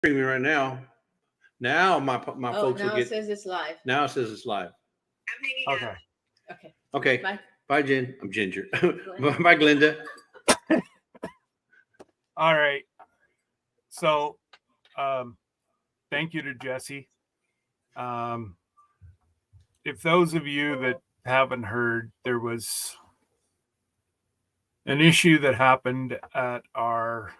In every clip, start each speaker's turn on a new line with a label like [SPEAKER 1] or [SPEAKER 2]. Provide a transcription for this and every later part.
[SPEAKER 1] streaming right now. Now my folks will
[SPEAKER 2] now it
[SPEAKER 1] get.
[SPEAKER 2] says it's live.
[SPEAKER 1] Now it says it's live.
[SPEAKER 3] I'm hanging
[SPEAKER 4] Okay.
[SPEAKER 3] out.
[SPEAKER 2] Okay.
[SPEAKER 1] Okay.
[SPEAKER 2] Bye.
[SPEAKER 1] Bye, Jen. I'm Ginger. Bye, Glenda.
[SPEAKER 4] All right. So, thank you to Jesse. If those of you that haven't heard, there was an issue that happened at our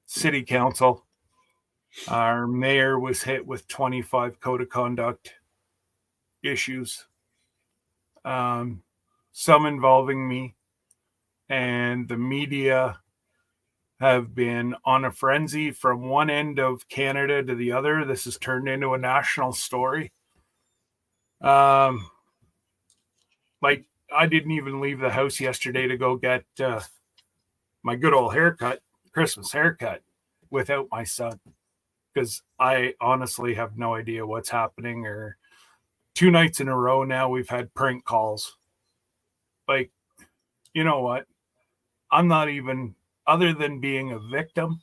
[SPEAKER 4] city council. Our mayor was hit with 25 code of conduct issues, some involving me, and the media have been on a frenzy from one end of Canada to the other. This has turned into a national story. Like, I didn't even leave the house yesterday to go get my good old haircut, Christmas haircut, without my son, because I honestly have no idea what's happening. Or 2 nights in a row now we've had prank calls. Like, you know what? I'm not even, other than being a victim,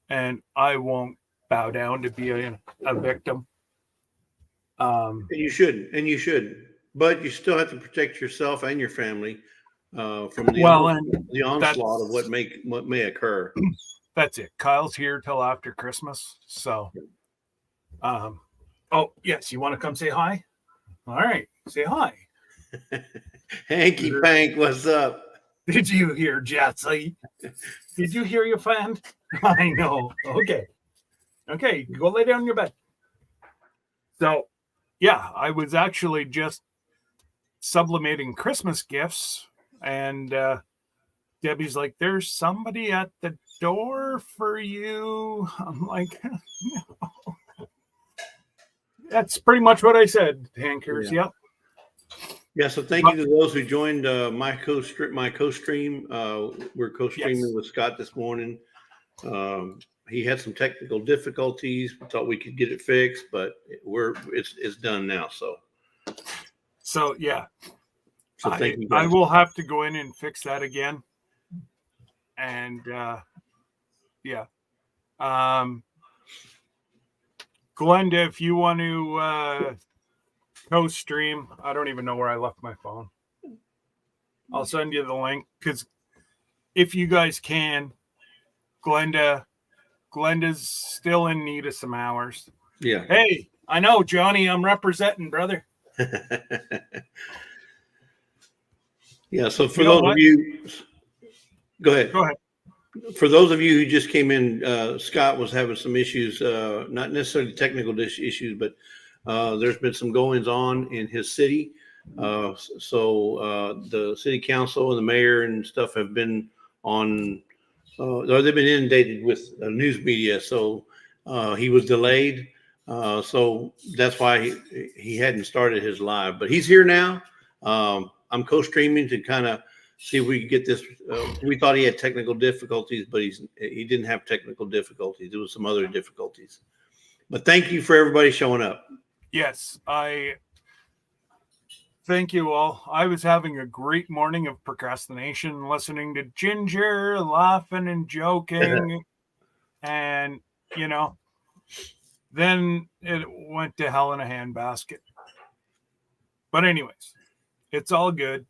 [SPEAKER 4] and I won't bow down to being a victim.
[SPEAKER 1] And you shouldn't. And you shouldn't. But you still have to protect yourself and your family from the onslaught of what may occur.
[SPEAKER 4] That's it. Kyle's here till after Christmas. So, oh, yes. You want to come say hi? All right. Say hi.
[SPEAKER 1] Hanky Pank, what's up?
[SPEAKER 4] Did you hear Jesse? Did you hear your friend? I know. Okay. Okay. Go lay down in your bed. So, yeah, I was actually just sublimating Christmas gifts, and Debbie's like, there's somebody at the door for you. I'm like, no. That's pretty much what I said, Hankers.
[SPEAKER 1] Yeah.
[SPEAKER 4] Yep.
[SPEAKER 1] Yeah, so thank you to those who joined my co-stream. We're co-streaming with Scott this morning. He had some technical difficulties. We thought we could get it fixed, but it's done now. So
[SPEAKER 4] yeah.
[SPEAKER 1] So thank you guys.
[SPEAKER 4] I will have to go in and fix that again. And yeah. Glenda, if you want to co-stream, I don't even know where I left my phone. I'll send you the link, because if you guys can, Glenda's still in need of some hours.
[SPEAKER 1] Yeah.
[SPEAKER 4] Hey, I know, Johnny, I'm representing, brother.
[SPEAKER 1] Yeah, so for those of you, go ahead.
[SPEAKER 4] Go ahead.
[SPEAKER 1] For those of you who just came in, Scott was having some issues, not necessarily technical issues, but there's been some goings on in his city. So the city council and the mayor and stuff have been on, or they've been inundated with news media. So he was delayed. So that's why he hadn't started his live, but he's here now. I'm co-streaming to kind of see if we can get this. We thought he had technical difficulties, but he didn't have technical difficulties. There was some other difficulties. But thank you for everybody showing up.
[SPEAKER 4] Yes, I thank you all. I was having a great morning of procrastination, listening to Ginger, laughing and joking. And, then it went to hell in a handbasket. But anyways, it's all good.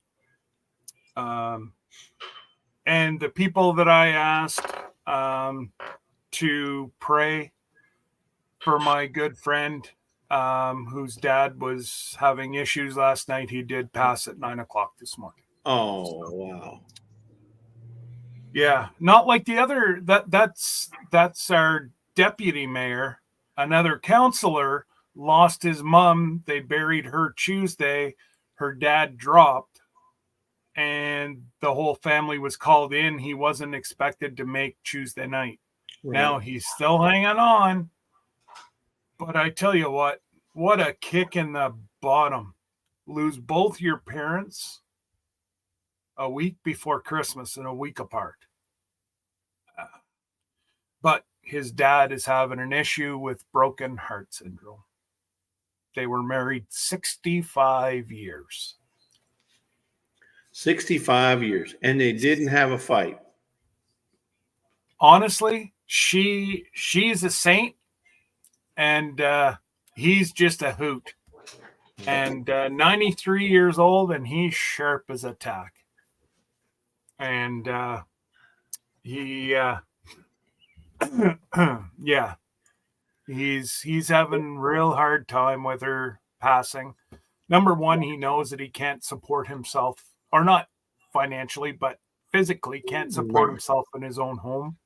[SPEAKER 4] And the people that I asked to pray for my good friend, whose dad was having issues last night, he did pass at 9:00 this morning.
[SPEAKER 1] Oh, wow.
[SPEAKER 4] Yeah, not like the other. That's our deputy mayor. Another councillor lost his mom. They buried her Tuesday. Her dad dropped, and the whole family was called in. He wasn't expected to make Tuesday night. Right. Now he's still hanging on. But I tell you what a kick in the bottom. Lose both your parents a week before Christmas and a week apart. But his dad is having an issue with broken heart syndrome. They were married 65 years.
[SPEAKER 1] 65 years. And they didn't have a fight.
[SPEAKER 4] Honestly, she's a saint, and he's just a hoot. And 93 years old, and he's sharp as a tack. And he yeah, he's having real hard time with her passing. Number one, he knows that he can't support himself, or not financially, but physically can't support himself in his own home.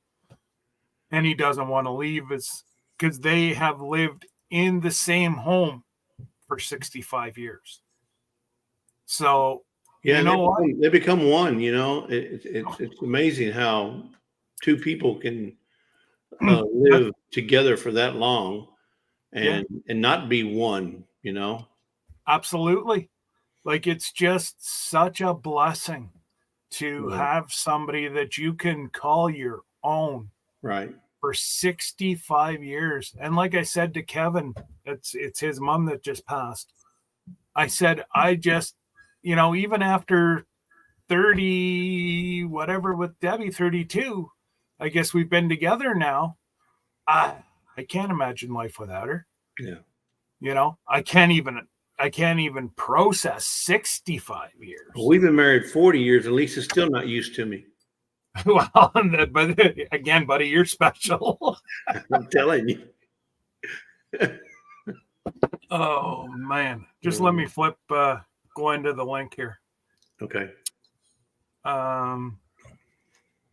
[SPEAKER 4] And he doesn't want to leave because they have lived in the same home for 65 years. So,
[SPEAKER 1] Yeah,
[SPEAKER 4] you know what?
[SPEAKER 1] they become one. It's amazing how two people can live together for that long and not be one.
[SPEAKER 4] Absolutely. Like, it's just such a blessing to have somebody that you can call your own.
[SPEAKER 1] Right.
[SPEAKER 4] For 65 years. And like I said to Kevin, it's his mom that just passed. I said, I just, even after 30, whatever with Debbie, 32, I guess we've been together now. I can't imagine life without her.
[SPEAKER 1] Yeah.
[SPEAKER 4] I can't even process 65 years.
[SPEAKER 1] Well, we've been married 40 years, and Lisa's still not used to me.
[SPEAKER 4] Well, but again, buddy, you're special.
[SPEAKER 1] I'm telling you.
[SPEAKER 4] Oh man, just let me flip. Go into the link here.
[SPEAKER 1] Okay.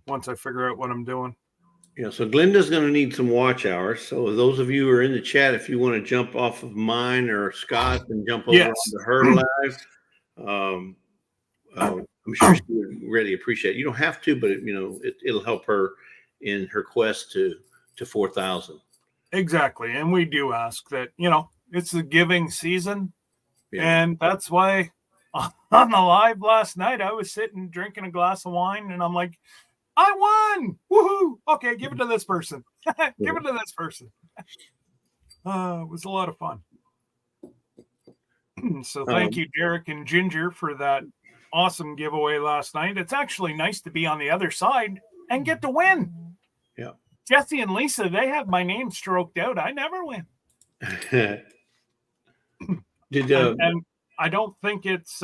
[SPEAKER 4] Once I figure out what I'm doing.
[SPEAKER 1] Yeah. So Glenda's going to need some watch hours. So those of you who are in the chat, if you want to jump off of mine or Scott and jump over onto her live, I'm sure she would really appreciate it. You don't have to, but it'll help her in her quest to 4,000.
[SPEAKER 4] Exactly. And we do ask that, it's the giving season. Yeah. And that's why on the live last night, I was sitting drinking a glass of wine and I'm like, I won. Woohoo. Okay. Give it to this person. Give it to this person. It was a lot of fun. So thank you, Derek and Ginger, for that awesome giveaway last night. It's actually nice to be on the other side and get to win.
[SPEAKER 1] Yeah.
[SPEAKER 4] Jesse and Lisa, they have my name stroked out. I never win. And I don't think it's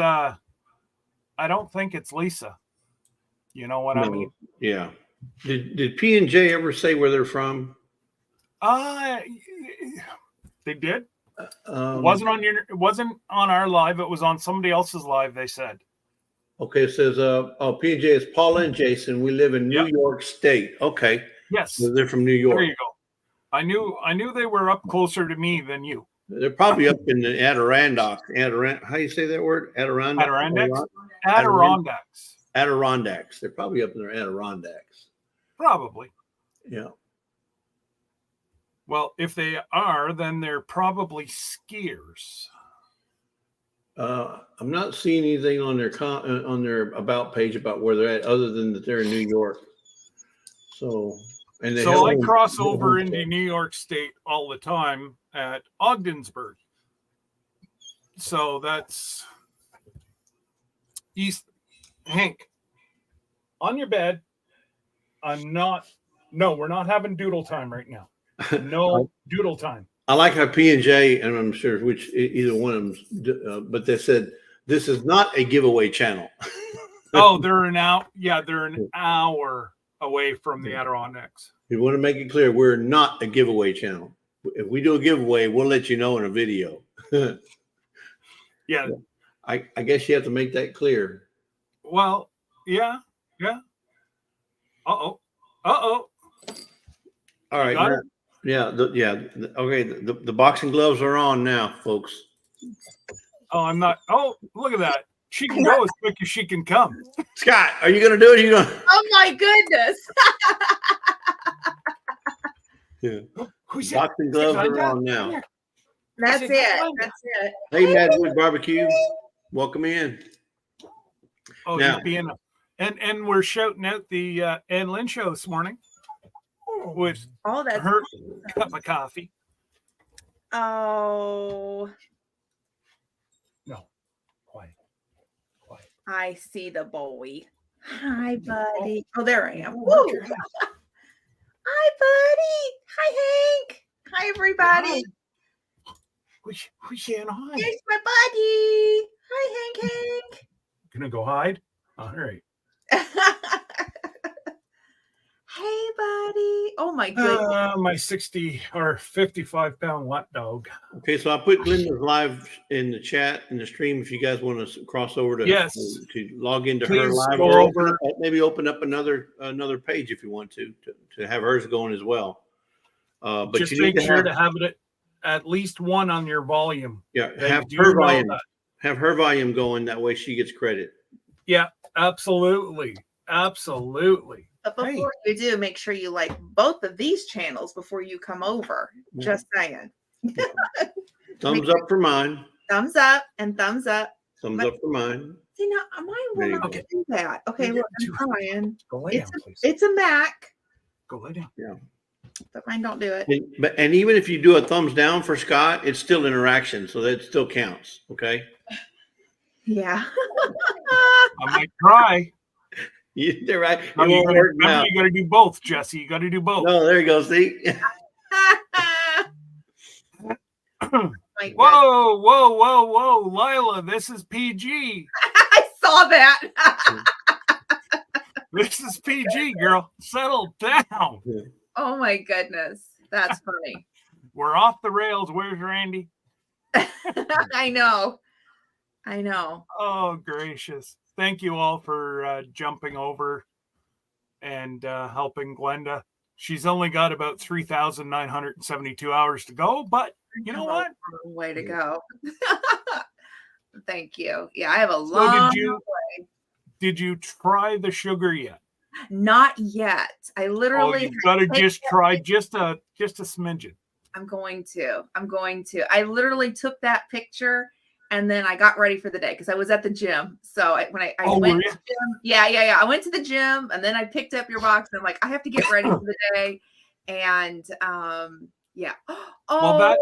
[SPEAKER 4] Lisa. You know what I mean?
[SPEAKER 1] Yeah. Did P&J ever say where they're from?
[SPEAKER 4] They did. It wasn't on our live. It was on somebody else's live. They said.
[SPEAKER 1] Okay, it says P&J is Paula and Jason. We live in New York State. Okay.
[SPEAKER 4] Yes.
[SPEAKER 1] So they're from New York.
[SPEAKER 4] There you go. I knew they were up closer to me than you.
[SPEAKER 1] They're probably up in the Adirondacks. How do you say that word?
[SPEAKER 4] Adirondacks.
[SPEAKER 1] Adirondacks. They're probably up in their Adirondacks.
[SPEAKER 4] Probably.
[SPEAKER 1] Yeah.
[SPEAKER 4] Well, if they are, then they're probably skiers.
[SPEAKER 1] I'm not seeing anything on their about page about where they're at, other than that they're in New York. So I
[SPEAKER 4] cross over into New York State all the time at Ogdensburg. So that's East. Hank, on your bed. We're not having doodle time right now. No doodle time.
[SPEAKER 1] I like how P&J, and I'm sure which either one of them, but they said this is not a giveaway channel.
[SPEAKER 4] Oh, they're an hour away from the Adirondacks.
[SPEAKER 1] We want to make it clear we're not a giveaway channel. If we do a giveaway, we'll let you know in a video.
[SPEAKER 4] Yeah.
[SPEAKER 1] I guess you have to make that clear.
[SPEAKER 4] Well, yeah. Uh-oh.
[SPEAKER 1] All right. Okay. The boxing gloves are on now, folks.
[SPEAKER 4] Oh, I'm not. Oh, look at that. She can go as quick as she can come.
[SPEAKER 1] Scott, are you going to do it?
[SPEAKER 2] Oh my goodness.
[SPEAKER 1] Yeah. Boxing gloves are on now.
[SPEAKER 2] That's it.
[SPEAKER 1] Hey, Madwood Barbecue. Welcome in.
[SPEAKER 4] Oh, now, and we're shouting out the Ann Lynn show this morning with her cup of coffee.
[SPEAKER 2] Oh.
[SPEAKER 4] No. Quiet.
[SPEAKER 2] I see the boy. Hi, buddy. Oh, there I am. Woo. Hi, buddy. Hi, Hank. Hi, everybody.
[SPEAKER 4] Who's saying hi?
[SPEAKER 2] Here's my buddy. Hi, Hank.
[SPEAKER 4] Gonna go hide? All right.
[SPEAKER 2] Hey, buddy. Oh my goodness.
[SPEAKER 4] My 60 or 55-pound lap dog.
[SPEAKER 1] Okay, so I put Glenda's live in the chat in the stream. If you guys want to cross over to
[SPEAKER 4] Yes.
[SPEAKER 1] to log into her
[SPEAKER 4] Please
[SPEAKER 1] live,
[SPEAKER 4] go
[SPEAKER 1] or
[SPEAKER 4] over.
[SPEAKER 1] maybe open up another page if you want to have hers going as well. But
[SPEAKER 4] Just
[SPEAKER 1] you need
[SPEAKER 4] make sure
[SPEAKER 1] have,
[SPEAKER 4] to have it at least one on your volume.
[SPEAKER 1] yeah,
[SPEAKER 4] They
[SPEAKER 1] have
[SPEAKER 4] do
[SPEAKER 1] her
[SPEAKER 4] know
[SPEAKER 1] volume.
[SPEAKER 4] that.
[SPEAKER 1] Have her volume going. That way she gets credit.
[SPEAKER 4] Yeah, absolutely. Absolutely.
[SPEAKER 2] But before you do, make sure you like both of these channels before you come over. Just saying.
[SPEAKER 1] Thumbs up for mine.
[SPEAKER 2] Thumbs up and thumbs up.
[SPEAKER 1] Thumbs up for mine.
[SPEAKER 2] See, now mine will not
[SPEAKER 4] go.
[SPEAKER 2] do that. Okay, look, I'm trying.
[SPEAKER 4] Go lay down, please.
[SPEAKER 2] It's a Mac,
[SPEAKER 4] Go lay down.
[SPEAKER 1] Yeah.
[SPEAKER 2] but mine don't do it.
[SPEAKER 1] And even if you do a thumbs down for Scott, it's still interaction, so that still counts. Okay.
[SPEAKER 2] Yeah.
[SPEAKER 4] I might try.
[SPEAKER 1] They're right.
[SPEAKER 4] No,
[SPEAKER 1] It
[SPEAKER 4] you
[SPEAKER 1] won't work now.
[SPEAKER 4] got to do both, Jesse. You got to do both.
[SPEAKER 1] No, there you go. See.
[SPEAKER 2] My
[SPEAKER 4] Whoa, Lila, this is PG.
[SPEAKER 2] I saw that.
[SPEAKER 4] This is PG, girl. Settle down.
[SPEAKER 2] Oh my goodness. That's funny.
[SPEAKER 4] We're off the rails. Where's Randy?
[SPEAKER 2] I know.
[SPEAKER 4] Oh, gracious. Thank you all for jumping over and helping Glenda. She's only got about 3,972 hours to go, but you know what?
[SPEAKER 2] Way to go. Thank you. Yeah, I have a long way.
[SPEAKER 4] Did you try the sugar yet?
[SPEAKER 2] Not yet. I literally
[SPEAKER 4] you've got to just try just a smidgen.
[SPEAKER 2] I'm going to. I literally took that picture and then I got ready for the day because I was at the gym. So when I went to the gym, yeah. I went to the gym and then I picked up your box and I'm like, I have to get ready for the day. And yeah. Oh, well,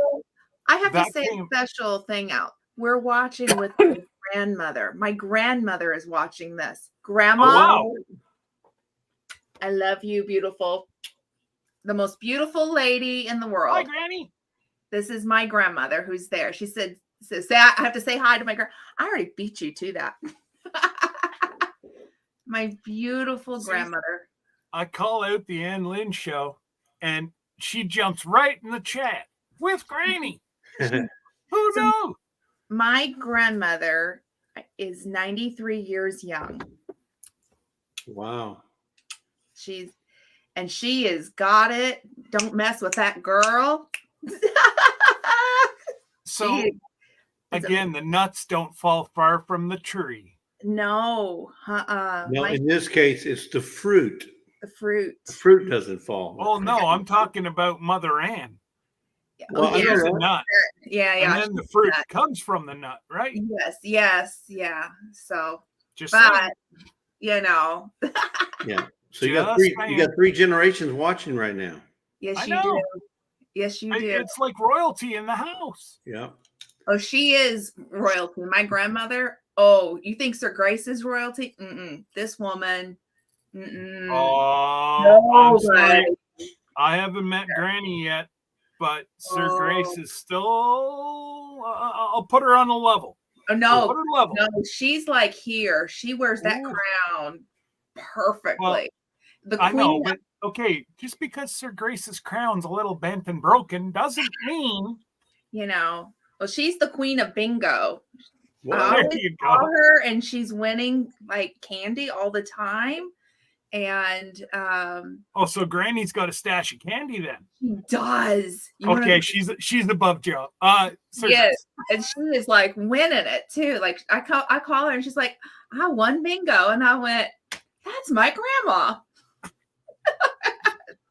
[SPEAKER 2] I have to say a special thing out. We're watching with my grandmother. My grandmother is watching this. Grandma,
[SPEAKER 4] wow.
[SPEAKER 2] I love you, beautiful. The most beautiful lady in the world.
[SPEAKER 4] Hi, Granny.
[SPEAKER 2] This is my grandmother who's there. She said, I have to say hi to my grandma. I already beat you to that. My beautiful grandmother.
[SPEAKER 4] I call out the Ann Lynn show and she jumps right in the chat with Granny. Who knew?
[SPEAKER 2] My grandmother is 93 years young.
[SPEAKER 1] Wow.
[SPEAKER 2] She has got it. Don't mess with that girl.
[SPEAKER 4] So again, the nuts don't fall far from the tree.
[SPEAKER 2] No.
[SPEAKER 1] No, in this case, it's the fruit.
[SPEAKER 2] The fruit.
[SPEAKER 1] The fruit doesn't fall.
[SPEAKER 4] Oh no, I'm talking about Mother Ann.
[SPEAKER 1] Well,
[SPEAKER 4] She's a nut.
[SPEAKER 2] Yeah.
[SPEAKER 4] And then the fruit comes from the nut, right?
[SPEAKER 2] Yes. Yeah. So,
[SPEAKER 4] saying.
[SPEAKER 2] You know.
[SPEAKER 1] Yeah. So you got three generations watching right now.
[SPEAKER 2] Yes, you do. Yes, you do.
[SPEAKER 4] It's like royalty in the house.
[SPEAKER 1] Yeah.
[SPEAKER 2] Oh, she is royalty. My grandmother. Oh, you think Sir Grace is royalty? This woman.
[SPEAKER 4] Oh,
[SPEAKER 2] no,
[SPEAKER 4] I'm sorry. I haven't met Granny yet, but Sir Grace is still. I'll put her on the level.
[SPEAKER 2] Oh no, no, she's like here. She wears that crown perfectly.
[SPEAKER 4] Well, I know, but okay, just because Sir Grace's crown's a little bent and broken doesn't mean,
[SPEAKER 2] well, she's the queen of bingo.
[SPEAKER 4] There you go.
[SPEAKER 2] Her and she's winning like candy all the time. And
[SPEAKER 4] so Granny's got a stash of candy then.
[SPEAKER 2] She does.
[SPEAKER 4] She's above Joe.
[SPEAKER 2] Yes, and she is like winning it too. Like I call her and she's like, I won bingo, and I went, that's my grandma.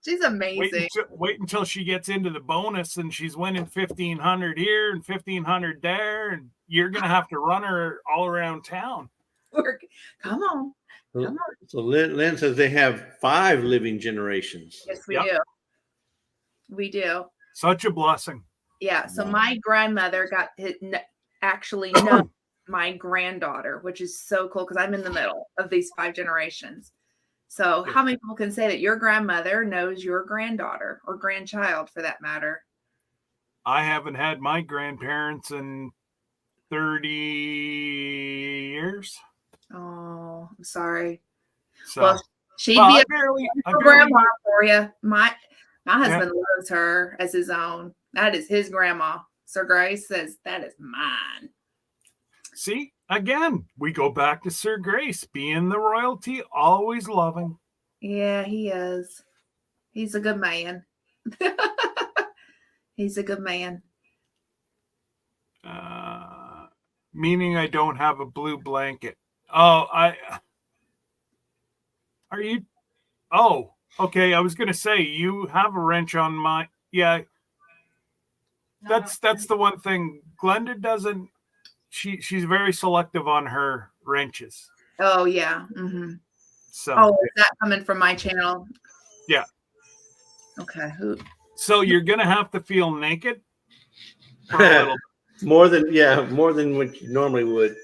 [SPEAKER 2] She's amazing.
[SPEAKER 4] Wait until she gets into the bonus and she's winning 1,500 here and 1,500 there, and you're gonna have to run her all around town.
[SPEAKER 2] Come on.
[SPEAKER 1] So Lynn says they have 5 living generations.
[SPEAKER 2] Yes, we do. We do.
[SPEAKER 4] Such a blessing.
[SPEAKER 2] Yeah. So my grandmother actually knows my granddaughter, which is so cool because I'm in the middle of these 5 generations. So how many people can say that your grandmother knows your granddaughter or grandchild for that matter?
[SPEAKER 4] I haven't had my grandparents in 30 years.
[SPEAKER 2] Oh, I'm sorry.
[SPEAKER 4] So,
[SPEAKER 2] Well, she'd
[SPEAKER 4] well,
[SPEAKER 2] be
[SPEAKER 4] I
[SPEAKER 2] a
[SPEAKER 4] barely
[SPEAKER 2] grandma for you. My husband loves her as his own. That is his grandma. Sir Grace says that is mine.
[SPEAKER 4] See, again, we go back to Sir Grace being the royalty, always loving.
[SPEAKER 2] Yeah, he is. He's a good man. He's a good man.
[SPEAKER 4] Meaning I don't have a blue blanket. Oh, are you? Oh, okay. I was gonna say you have a wrench on my. Yeah, that's the one thing. Glenda doesn't. She's very selective on her wrenches.
[SPEAKER 2] Oh yeah. Mm-hmm.
[SPEAKER 4] So.
[SPEAKER 2] Oh, is that coming from my channel?
[SPEAKER 4] Yeah.
[SPEAKER 2] Okay.
[SPEAKER 4] So you're gonna have to feel naked for a little.
[SPEAKER 1] more than what you normally would.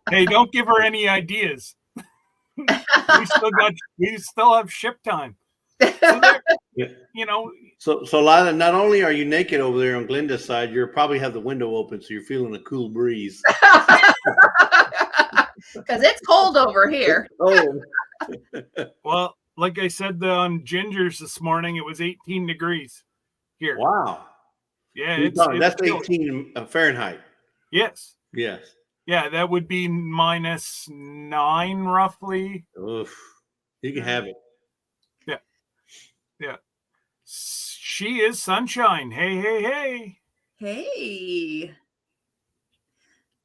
[SPEAKER 4] Hey, don't give her any ideas. we still have ship time. So you know.
[SPEAKER 1] So Lila, not only are you naked over there on Glenda's side, you probably have the window open, so you're feeling a cool breeze.
[SPEAKER 2] Because it's cold over here.
[SPEAKER 1] Oh.
[SPEAKER 4] Well, like I said on Ginger's this morning, it was 18 degrees here.
[SPEAKER 1] Wow.
[SPEAKER 4] Yeah,
[SPEAKER 1] that's 18 Fahrenheit.
[SPEAKER 4] Yes.
[SPEAKER 1] Yes.
[SPEAKER 4] Yeah, that would be -9 roughly.
[SPEAKER 1] Oof. You can have it.
[SPEAKER 4] Yeah. Yeah. She is sunshine. Hey.
[SPEAKER 2] Hey.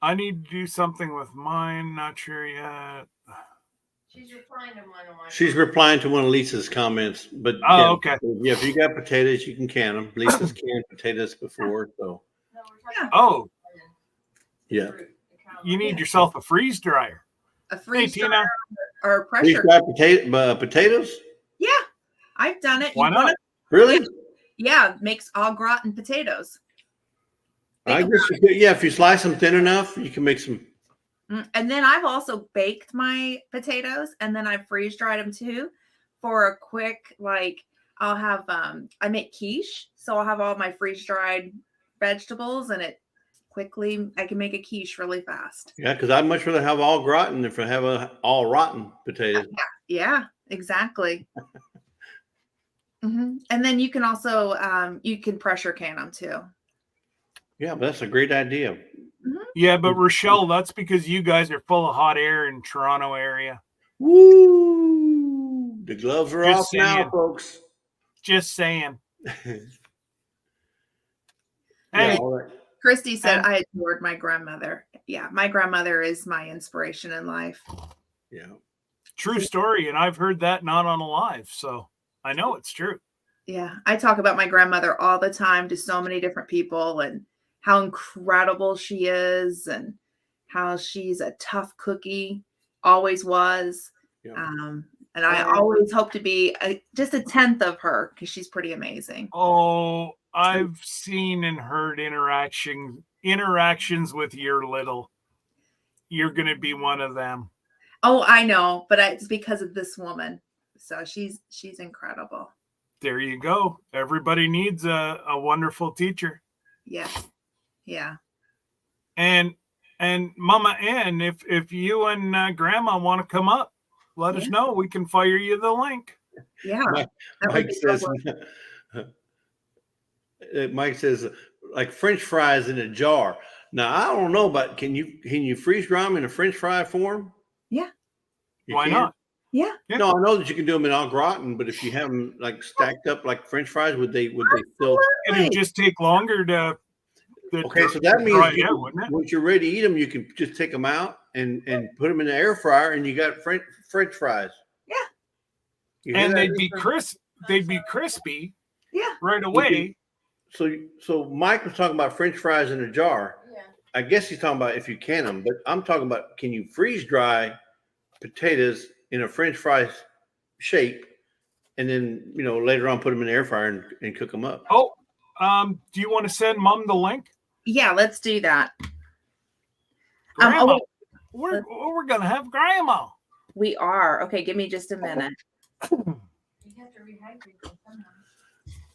[SPEAKER 4] I need to do something with mine. Not sure yet.
[SPEAKER 3] She's replying to one of my.
[SPEAKER 1] She's replying to one of Lisa's comments, but
[SPEAKER 4] okay.
[SPEAKER 1] Yeah, if you got potatoes, you can can them. Lisa's canned potatoes before, so.
[SPEAKER 3] No, we're talking
[SPEAKER 4] Oh.
[SPEAKER 1] Yeah.
[SPEAKER 4] You need yourself a freeze dryer.
[SPEAKER 2] A freeze
[SPEAKER 4] Tina.
[SPEAKER 2] dryer or
[SPEAKER 1] Freeze
[SPEAKER 2] pressure.
[SPEAKER 1] dry potatoes?
[SPEAKER 2] Yeah, I've done it.
[SPEAKER 4] Why not?
[SPEAKER 1] Really?
[SPEAKER 2] Yeah, makes au gratin potatoes.
[SPEAKER 1] I guess you could, if you slice them thin enough, you can make some.
[SPEAKER 2] And then I've also baked my potatoes and then I freeze dried them too for a quick, I'll have, I make quiche. So I'll have all my freeze dried vegetables and I can make a quiche really fast.
[SPEAKER 1] Yeah, because I'd much rather have all gratin than for have all rotten potatoes.
[SPEAKER 2] Yeah, exactly. And then you can also, you can pressure can them too.
[SPEAKER 1] Yeah, but that's a great idea.
[SPEAKER 4] Yeah, but Rochelle, that's because you guys are full of hot air in Toronto area.
[SPEAKER 1] Woo! The gloves are off now, folks.
[SPEAKER 4] Just saying.
[SPEAKER 2] Hey, Christy said I adored my grandmother. Yeah, my grandmother is my inspiration in life.
[SPEAKER 1] Yeah.
[SPEAKER 4] True story, and I've heard that not on a live, so I know it's true.
[SPEAKER 2] Yeah, I talk about my grandmother all the time to so many different people and how incredible she is and how she's a tough cookie, always was.
[SPEAKER 1] Yeah.
[SPEAKER 2] And I always hope to be just a 10th of her because she's pretty amazing.
[SPEAKER 4] Oh, I've seen and heard interactions with your little. You're going to be one of them.
[SPEAKER 2] Oh, I know, but it's because of this woman. So she's incredible.
[SPEAKER 4] There you go. Everybody needs a wonderful teacher.
[SPEAKER 2] Yeah. Yeah.
[SPEAKER 4] And Mama Ann, if you and Grandma want to come up, let us know. We can fire you the link.
[SPEAKER 2] Yeah.
[SPEAKER 1] Mike says like French fries in a jar. Now I don't know, but can you freeze dry them in a French fry form?
[SPEAKER 2] Yeah.
[SPEAKER 4] Why not?
[SPEAKER 2] Yeah.
[SPEAKER 1] No, I know that you can do them in au gratin, but if you have them like stacked up like French fries, would they still?
[SPEAKER 4] It'd just take longer to.
[SPEAKER 1] Okay, so that means once you're ready to eat them, you can just take them out and put them in the air fryer, and you got French fries.
[SPEAKER 2] Yeah.
[SPEAKER 4] And they'd be crisp. They'd be crispy.
[SPEAKER 2] Yeah.
[SPEAKER 4] Right away.
[SPEAKER 1] So Mike was talking about French fries in a jar.
[SPEAKER 3] Yeah.
[SPEAKER 1] I guess he's talking about if you can them, but I'm talking about can you freeze dry potatoes in a French fry shape, and then later on put them in the air fryer and cook them up.
[SPEAKER 4] Oh, do you want to send Mom the link?
[SPEAKER 2] Yeah, let's do that.
[SPEAKER 4] Grandma, we're gonna have grandma.
[SPEAKER 2] We are. Okay, give me just a minute.
[SPEAKER 3] You have to rehydrate them somehow.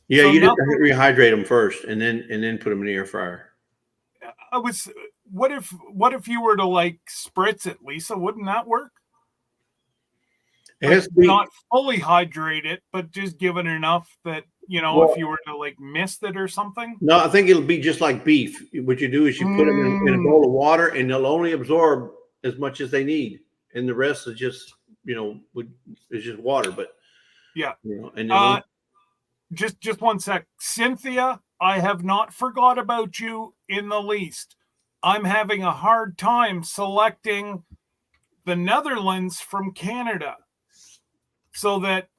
[SPEAKER 1] Yeah,
[SPEAKER 4] So
[SPEAKER 1] you just
[SPEAKER 4] nothing-
[SPEAKER 1] rehydrate them first, and then put them in the air fryer.
[SPEAKER 4] What if you were to like spritz it, Lisa? Wouldn't that work?
[SPEAKER 1] It has to be.
[SPEAKER 4] Not fully hydrate it, but just give it enough that
[SPEAKER 1] Well-
[SPEAKER 4] if you were to like mist it or something.
[SPEAKER 1] No, I think it'll be just like beef. What you do is you put them in a bowl of water, and they'll only absorb as much as they need, and the rest is just is just water. But
[SPEAKER 4] Yeah.
[SPEAKER 1] And then
[SPEAKER 4] Just one sec, Cynthia. I have not forgot about you in the least. I'm having a hard time selecting the Netherlands from Canada, so that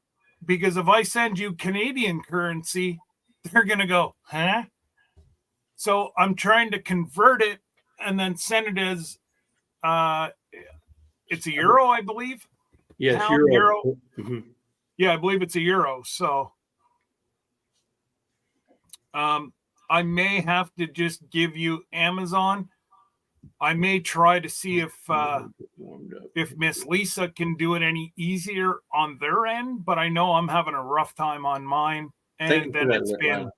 [SPEAKER 4] because if I send you Canadian currency, they're gonna go, huh? So I'm trying to convert it and then send it as it's a euro, I believe.
[SPEAKER 1] yes,
[SPEAKER 4] Pound, euro.
[SPEAKER 1] Mhm.
[SPEAKER 4] Yeah, I believe it's a euro. So I may have to just give you Amazon. I may try to see if Miss Lisa can do it any easier on their end, but I know I'm having a rough time on mine. And then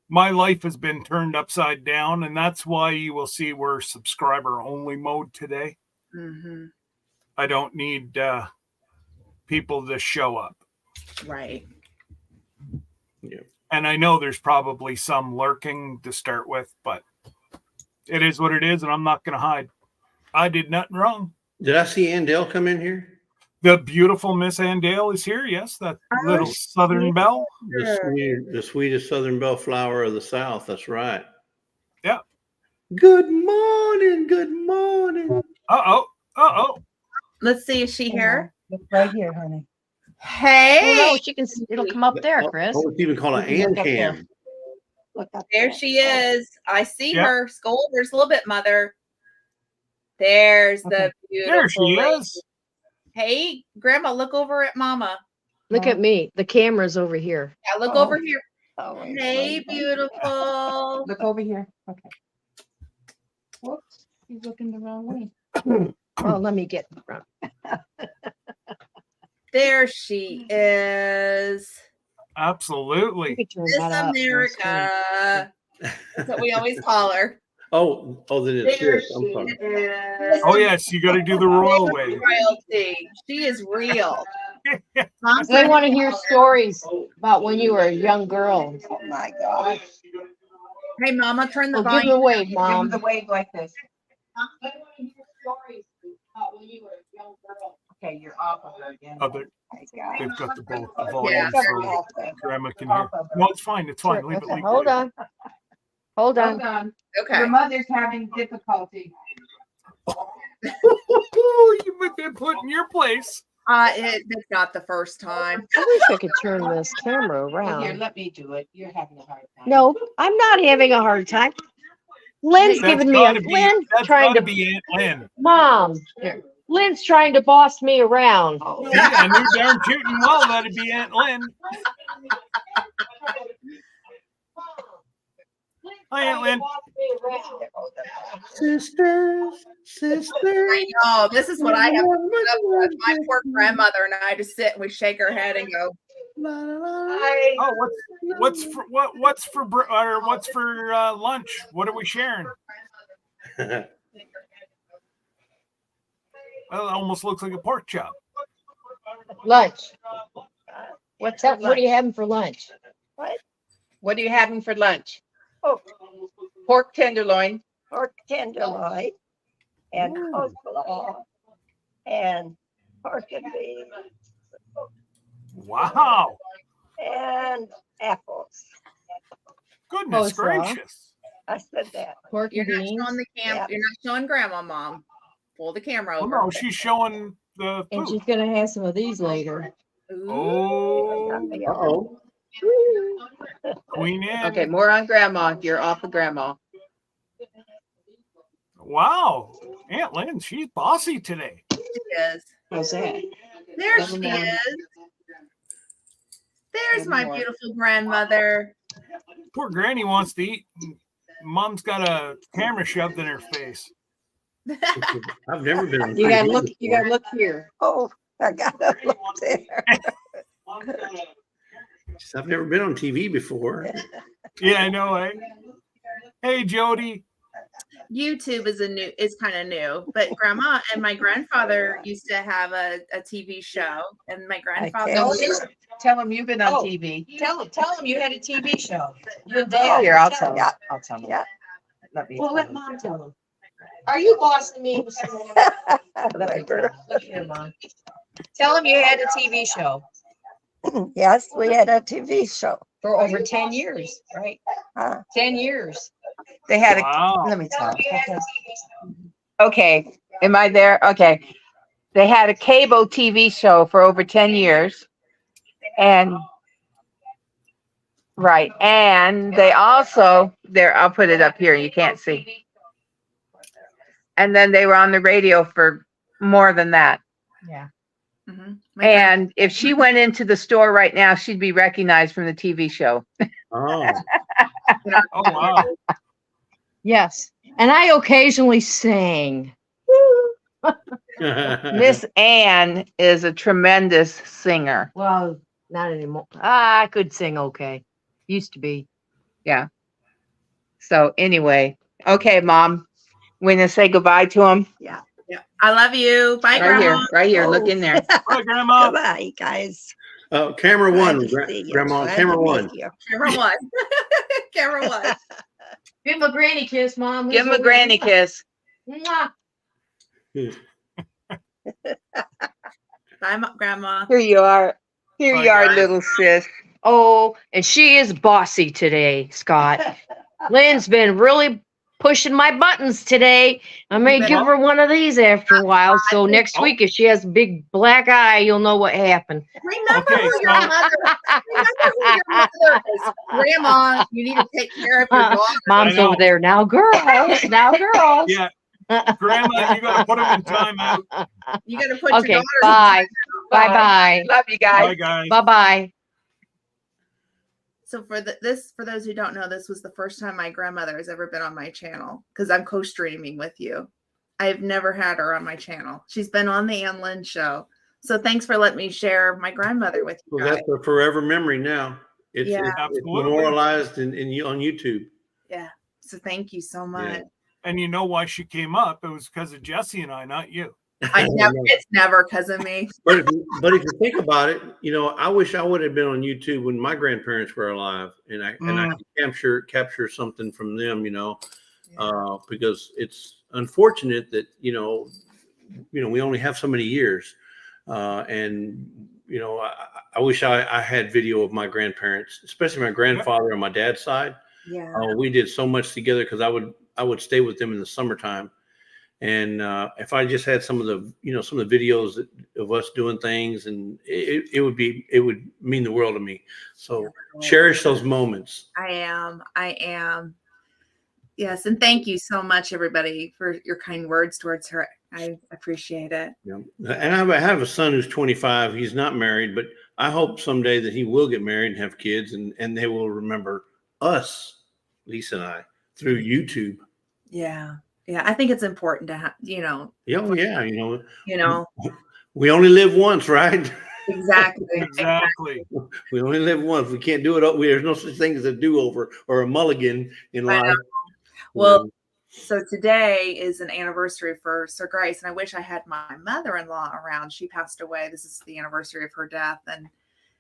[SPEAKER 4] my life has been turned upside down, and that's why you will see we're subscriber only mode today.
[SPEAKER 2] Mm-hmm.
[SPEAKER 4] I don't need people to show up.
[SPEAKER 2] Right.
[SPEAKER 1] Yeah.
[SPEAKER 4] And I know there's probably some lurking to start with, but it is what it is, and I'm not going to hide. I did nothing wrong.
[SPEAKER 1] Did I see Andale come in here?
[SPEAKER 4] The beautiful Miss Andale is here. Yes, that little Southern Belle.
[SPEAKER 1] The sweetest Southern bellflower of the South. That's right.
[SPEAKER 4] Yeah.
[SPEAKER 1] Good morning. Good morning.
[SPEAKER 4] Uh-oh.
[SPEAKER 2] Let's see. Is she here?
[SPEAKER 5] Look right here, honey.
[SPEAKER 2] Hey.
[SPEAKER 6] Oh, no, she can. It'll come up there, Chris.
[SPEAKER 1] Oh, it's even called an
[SPEAKER 5] You can look up
[SPEAKER 1] Ancam.
[SPEAKER 5] Look up
[SPEAKER 2] There she is. I see
[SPEAKER 4] Yeah.
[SPEAKER 2] her. Scold her a little bit, Mother. There's the
[SPEAKER 5] Okay.
[SPEAKER 2] beautiful.
[SPEAKER 4] There she
[SPEAKER 2] lady.
[SPEAKER 4] is.
[SPEAKER 2] Hey, Grandma, look over at Mama.
[SPEAKER 6] Look at me. The camera's over here.
[SPEAKER 2] Yeah, look
[SPEAKER 5] Oh.
[SPEAKER 2] over here.
[SPEAKER 5] Oh, wait,
[SPEAKER 2] Hey,
[SPEAKER 5] wait.
[SPEAKER 2] beautiful.
[SPEAKER 5] Look over here. Okay. Whoops, he's looking the wrong way.
[SPEAKER 6] Oh, let me get in front.
[SPEAKER 2] There she is.
[SPEAKER 6] You
[SPEAKER 4] Absolutely.
[SPEAKER 6] can turn
[SPEAKER 2] Miss
[SPEAKER 6] that up.
[SPEAKER 2] America. That's what we always call her.
[SPEAKER 1] Oh, then it's
[SPEAKER 2] There
[SPEAKER 1] this. I'm
[SPEAKER 2] she
[SPEAKER 1] sorry.
[SPEAKER 2] is.
[SPEAKER 4] Oh, yes, you got to do the royal way.
[SPEAKER 2] Royalty. She is real. Mom
[SPEAKER 6] They
[SPEAKER 2] said,
[SPEAKER 6] want to hear stories about when you were a young girl.
[SPEAKER 5] Oh my gosh.
[SPEAKER 2] hey, Mama, turn the
[SPEAKER 6] Well, give
[SPEAKER 2] volume.
[SPEAKER 6] her a wave,
[SPEAKER 5] Give him
[SPEAKER 6] Mom.
[SPEAKER 5] the wave like this.
[SPEAKER 6] They want to hear stories about when you were a young girl.
[SPEAKER 5] Okay, you're off of her again.
[SPEAKER 4] Oh, they-
[SPEAKER 5] My God.
[SPEAKER 4] they've got the both the volume
[SPEAKER 2] Yeah.
[SPEAKER 4] so
[SPEAKER 5] Off of-
[SPEAKER 4] Grandma can hear.
[SPEAKER 5] off of her.
[SPEAKER 4] No, it's fine. It's fine. Leave it.
[SPEAKER 6] Okay,
[SPEAKER 4] Leave
[SPEAKER 6] hold
[SPEAKER 4] it.
[SPEAKER 6] on. Hold on.
[SPEAKER 5] Hold on.
[SPEAKER 2] Okay.
[SPEAKER 5] Your mother's having difficulty.
[SPEAKER 4] You've been put in your place.
[SPEAKER 2] It's not the first time.
[SPEAKER 6] I wish I could turn this camera
[SPEAKER 5] Well, here,
[SPEAKER 6] around.
[SPEAKER 5] let me do it. You're having a hard time.
[SPEAKER 6] No, I'm not having a hard time. Lynn's
[SPEAKER 4] That's
[SPEAKER 6] giving me a
[SPEAKER 4] gotta be-
[SPEAKER 6] Lynn
[SPEAKER 4] that's
[SPEAKER 6] trying
[SPEAKER 4] gotta
[SPEAKER 6] to
[SPEAKER 4] be Aunt Lynn.
[SPEAKER 6] Mom. Lynn's trying to boss me around.
[SPEAKER 5] Oh,
[SPEAKER 4] Yeah, and you're darn tooting well. That'd be Aunt Lynn. Hi, Aunt Lynn.
[SPEAKER 1] Sisters.
[SPEAKER 2] I know. This is what I have to put up with. My poor grandmother and I just sit and we shake our head and go,
[SPEAKER 4] Oh, what's for lunch? What are we sharing? Well, it almost looks like a pork chop.
[SPEAKER 6] Lunch.
[SPEAKER 5] what's
[SPEAKER 6] What
[SPEAKER 5] that?
[SPEAKER 6] are you having for lunch?
[SPEAKER 5] What are you having for lunch? Oh, pork tenderloin. Pork tenderloin and coleslaw and pork and beans
[SPEAKER 4] Wow.
[SPEAKER 5] and apples.
[SPEAKER 4] Goodness
[SPEAKER 6] Coleslaw.
[SPEAKER 4] gracious.
[SPEAKER 5] I said that.
[SPEAKER 6] Pork
[SPEAKER 2] you're
[SPEAKER 6] and
[SPEAKER 2] not
[SPEAKER 6] beans.
[SPEAKER 2] showing the cam.
[SPEAKER 5] Yeah.
[SPEAKER 2] You're not showing Grandma, Mom. Pull the camera
[SPEAKER 4] Well,
[SPEAKER 2] over.
[SPEAKER 4] no, she's showing the
[SPEAKER 6] And
[SPEAKER 4] food.
[SPEAKER 6] she's gonna have some of these later.
[SPEAKER 2] Ooh.
[SPEAKER 4] Oh,
[SPEAKER 1] Uh-oh.
[SPEAKER 4] Queen Anne.
[SPEAKER 5] Okay, more on grandma. You're off of grandma.
[SPEAKER 4] Wow. Aunt Lynn, she's bossy today.
[SPEAKER 2] She is.
[SPEAKER 5] How's that?
[SPEAKER 2] There
[SPEAKER 5] Never
[SPEAKER 2] she
[SPEAKER 5] mind.
[SPEAKER 2] is. There's
[SPEAKER 5] Never
[SPEAKER 2] my
[SPEAKER 5] mind.
[SPEAKER 2] beautiful grandmother.
[SPEAKER 4] Poor Granny wants to eat. Mom's got a camera shoved in her face.
[SPEAKER 1] I've never been on
[SPEAKER 5] You gotta
[SPEAKER 1] TV
[SPEAKER 5] look, you gotta
[SPEAKER 1] before.
[SPEAKER 5] look here. Oh, I gotta look there.
[SPEAKER 1] I've never been on TV before.
[SPEAKER 4] Yeah, I know. Eh? Hey, Jody.
[SPEAKER 2] YouTube is kind of new, but grandma and my grandfather used to have a TV show, and my grandfather
[SPEAKER 5] can't
[SPEAKER 2] was-
[SPEAKER 5] Tell him you've been on
[SPEAKER 7] Oh.
[SPEAKER 5] TV.
[SPEAKER 7] Tell him you had a TV show. You and
[SPEAKER 5] Oh,
[SPEAKER 7] Dad.
[SPEAKER 5] here, I'll
[SPEAKER 7] Tell
[SPEAKER 5] tell
[SPEAKER 7] him.
[SPEAKER 5] you. I'll tell him.
[SPEAKER 7] Yeah.
[SPEAKER 5] Let me.
[SPEAKER 7] Well, let Mom tell him. Are you bossing me?
[SPEAKER 5] Let me tell
[SPEAKER 7] Look here, Mom. Tell him you had a TV show
[SPEAKER 5] him. Yes, we had a TV show.
[SPEAKER 7] for over 10 years, right?
[SPEAKER 5] Huh?
[SPEAKER 7] 10 years.
[SPEAKER 5] They had a,
[SPEAKER 4] Wow.
[SPEAKER 5] let me tell
[SPEAKER 7] You
[SPEAKER 5] you.
[SPEAKER 7] had a TV
[SPEAKER 5] Okay, am I there? Okay. They had a cable TV show for over 10 years. And right. And they also, there, I'll put it up here. You can't see. And then they were on the radio for more than that.
[SPEAKER 7] Yeah.
[SPEAKER 2] Mhm. My grand-
[SPEAKER 5] And if she went into the store right now, she'd be recognized from the TV show.
[SPEAKER 1] Oh,
[SPEAKER 4] Oh, wow.
[SPEAKER 7] Yes. And I occasionally sing.
[SPEAKER 5] Miss Ann is a tremendous singer.
[SPEAKER 7] Well, not anymore. I could sing okay. Used to be.
[SPEAKER 5] So anyway, okay, Mom, we're gonna say goodbye to him.
[SPEAKER 2] yeah, I love you. Bye, grandma.
[SPEAKER 5] Right here, look in there.
[SPEAKER 4] Hi, Grandma.
[SPEAKER 8] Goodbye, guys.
[SPEAKER 1] Camera one,
[SPEAKER 8] Glad to see you.
[SPEAKER 1] Grandma,
[SPEAKER 8] Glad
[SPEAKER 1] camera
[SPEAKER 8] to meet
[SPEAKER 1] one.
[SPEAKER 8] you.
[SPEAKER 2] Camera one. Camera one.
[SPEAKER 7] Give him a granny kiss, Mom.
[SPEAKER 5] Give him a granny kiss.
[SPEAKER 7] Mwah.
[SPEAKER 2] Bye, grandma.
[SPEAKER 5] Here you are. Here
[SPEAKER 4] Bye,
[SPEAKER 5] you are,
[SPEAKER 4] guys.
[SPEAKER 5] little sis.
[SPEAKER 7] Oh, and she is bossy today, Scott. Lynn's been really pushing my buttons today. I may
[SPEAKER 2] You
[SPEAKER 7] give her one of these after a while. So next
[SPEAKER 4] Oh.
[SPEAKER 7] week, if she has a big black eye, you'll know what happened.
[SPEAKER 2] Remember
[SPEAKER 4] Okay,
[SPEAKER 2] who your
[SPEAKER 4] so-
[SPEAKER 2] mother. Remember who your mother is. Grandma, you need to take care of your daughter.
[SPEAKER 7] Mom's
[SPEAKER 4] know.
[SPEAKER 7] over there. Now, girls. Now, girls.
[SPEAKER 4] Yeah, Grandma, you got to put him in timeout.
[SPEAKER 2] You got to put your
[SPEAKER 7] Okay.
[SPEAKER 2] daughter.
[SPEAKER 7] Bye. Bye.
[SPEAKER 5] Love you
[SPEAKER 4] Bye,
[SPEAKER 5] guys.
[SPEAKER 4] guys.
[SPEAKER 7] Bye. Bye.
[SPEAKER 2] So for those who don't know, this was the first time my grandmother has ever been on my channel because I'm co-streaming with you. I've never had her on my channel. She's been on the Ann Lynn show. So thanks for letting me share my grandmother with you
[SPEAKER 1] Well,
[SPEAKER 2] guys.
[SPEAKER 1] that's a forever memory now. It's,
[SPEAKER 2] Yeah.
[SPEAKER 1] it's
[SPEAKER 4] Absolutely.
[SPEAKER 1] memorialized on YouTube.
[SPEAKER 2] Yeah. So thank you so much.
[SPEAKER 4] And you know why she came up? It was because of Jesse and I, not you.
[SPEAKER 2] It's never because of me.
[SPEAKER 1] But if you think about it, I wish I would have been on YouTube when my grandparents were alive, and I could capture something from them, because it's unfortunate that we only have so many years, and I wish I had video of my grandparents, especially my grandfather on my dad's side.
[SPEAKER 2] Yeah.
[SPEAKER 1] We did so much together because I would stay with them in the summertime. And if I just had some of the videos of us doing things, and it would mean the world to me. So cherish those moments.
[SPEAKER 2] I am. Yes. And thank you so much, everybody, for your kind words towards her. I appreciate it.
[SPEAKER 1] And I have a son who's 25. He's not married, but I hope someday that he will get married and have kids, and they will remember us, Lisa and I, through YouTube.
[SPEAKER 2] Yeah. Yeah. I think it's important to have,
[SPEAKER 1] Oh, yeah. We only live once, right?
[SPEAKER 2] Exactly.
[SPEAKER 4] Exactly.
[SPEAKER 1] We only live once. We can't do it. There's no such thing as a do-over or a mulligan in
[SPEAKER 2] I know.
[SPEAKER 1] life.
[SPEAKER 2] Well, so today is an anniversary for Sir Grace, and I wish I had my mother-in-law around. She passed away. This is the anniversary of her death,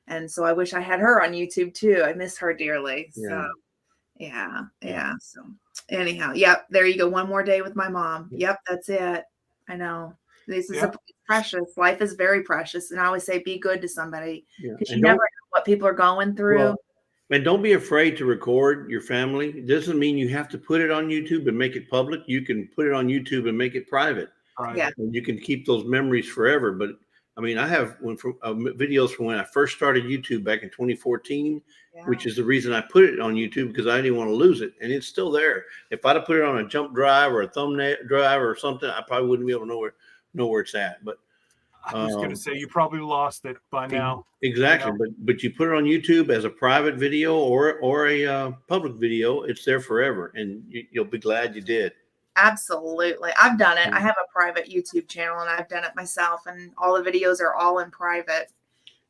[SPEAKER 2] and so I wish I had her on YouTube too. I miss her dearly. So yeah. So anyhow, yep. There you go. One more day with my mom. Yep, that's it. I know. This is precious. Life is very precious, and I always say, be good to somebody because you never know what people are going through.
[SPEAKER 1] Well, and don't be afraid to record your family. It doesn't mean you have to put it on YouTube and make it public. You can put it on YouTube and make it private.
[SPEAKER 4] Right.
[SPEAKER 2] Yeah.
[SPEAKER 1] And you can keep those memories forever. But I mean, I have videos from when I first started YouTube back in 2014, which is the reason I put it on YouTube, because I didn't want to lose it. And it's still there. If I'd have put it on a jump drive or a thumbnail drive or something, I probably wouldn't be able to know where it's at. But
[SPEAKER 4] I was going to say, you probably lost it by now.
[SPEAKER 1] Exactly. But you put it on YouTube as a private video or a public video, it's there forever. And you'll be glad you did.
[SPEAKER 2] Absolutely. I've done it. I have a private YouTube channel and I've done it myself, and all the videos are all in private.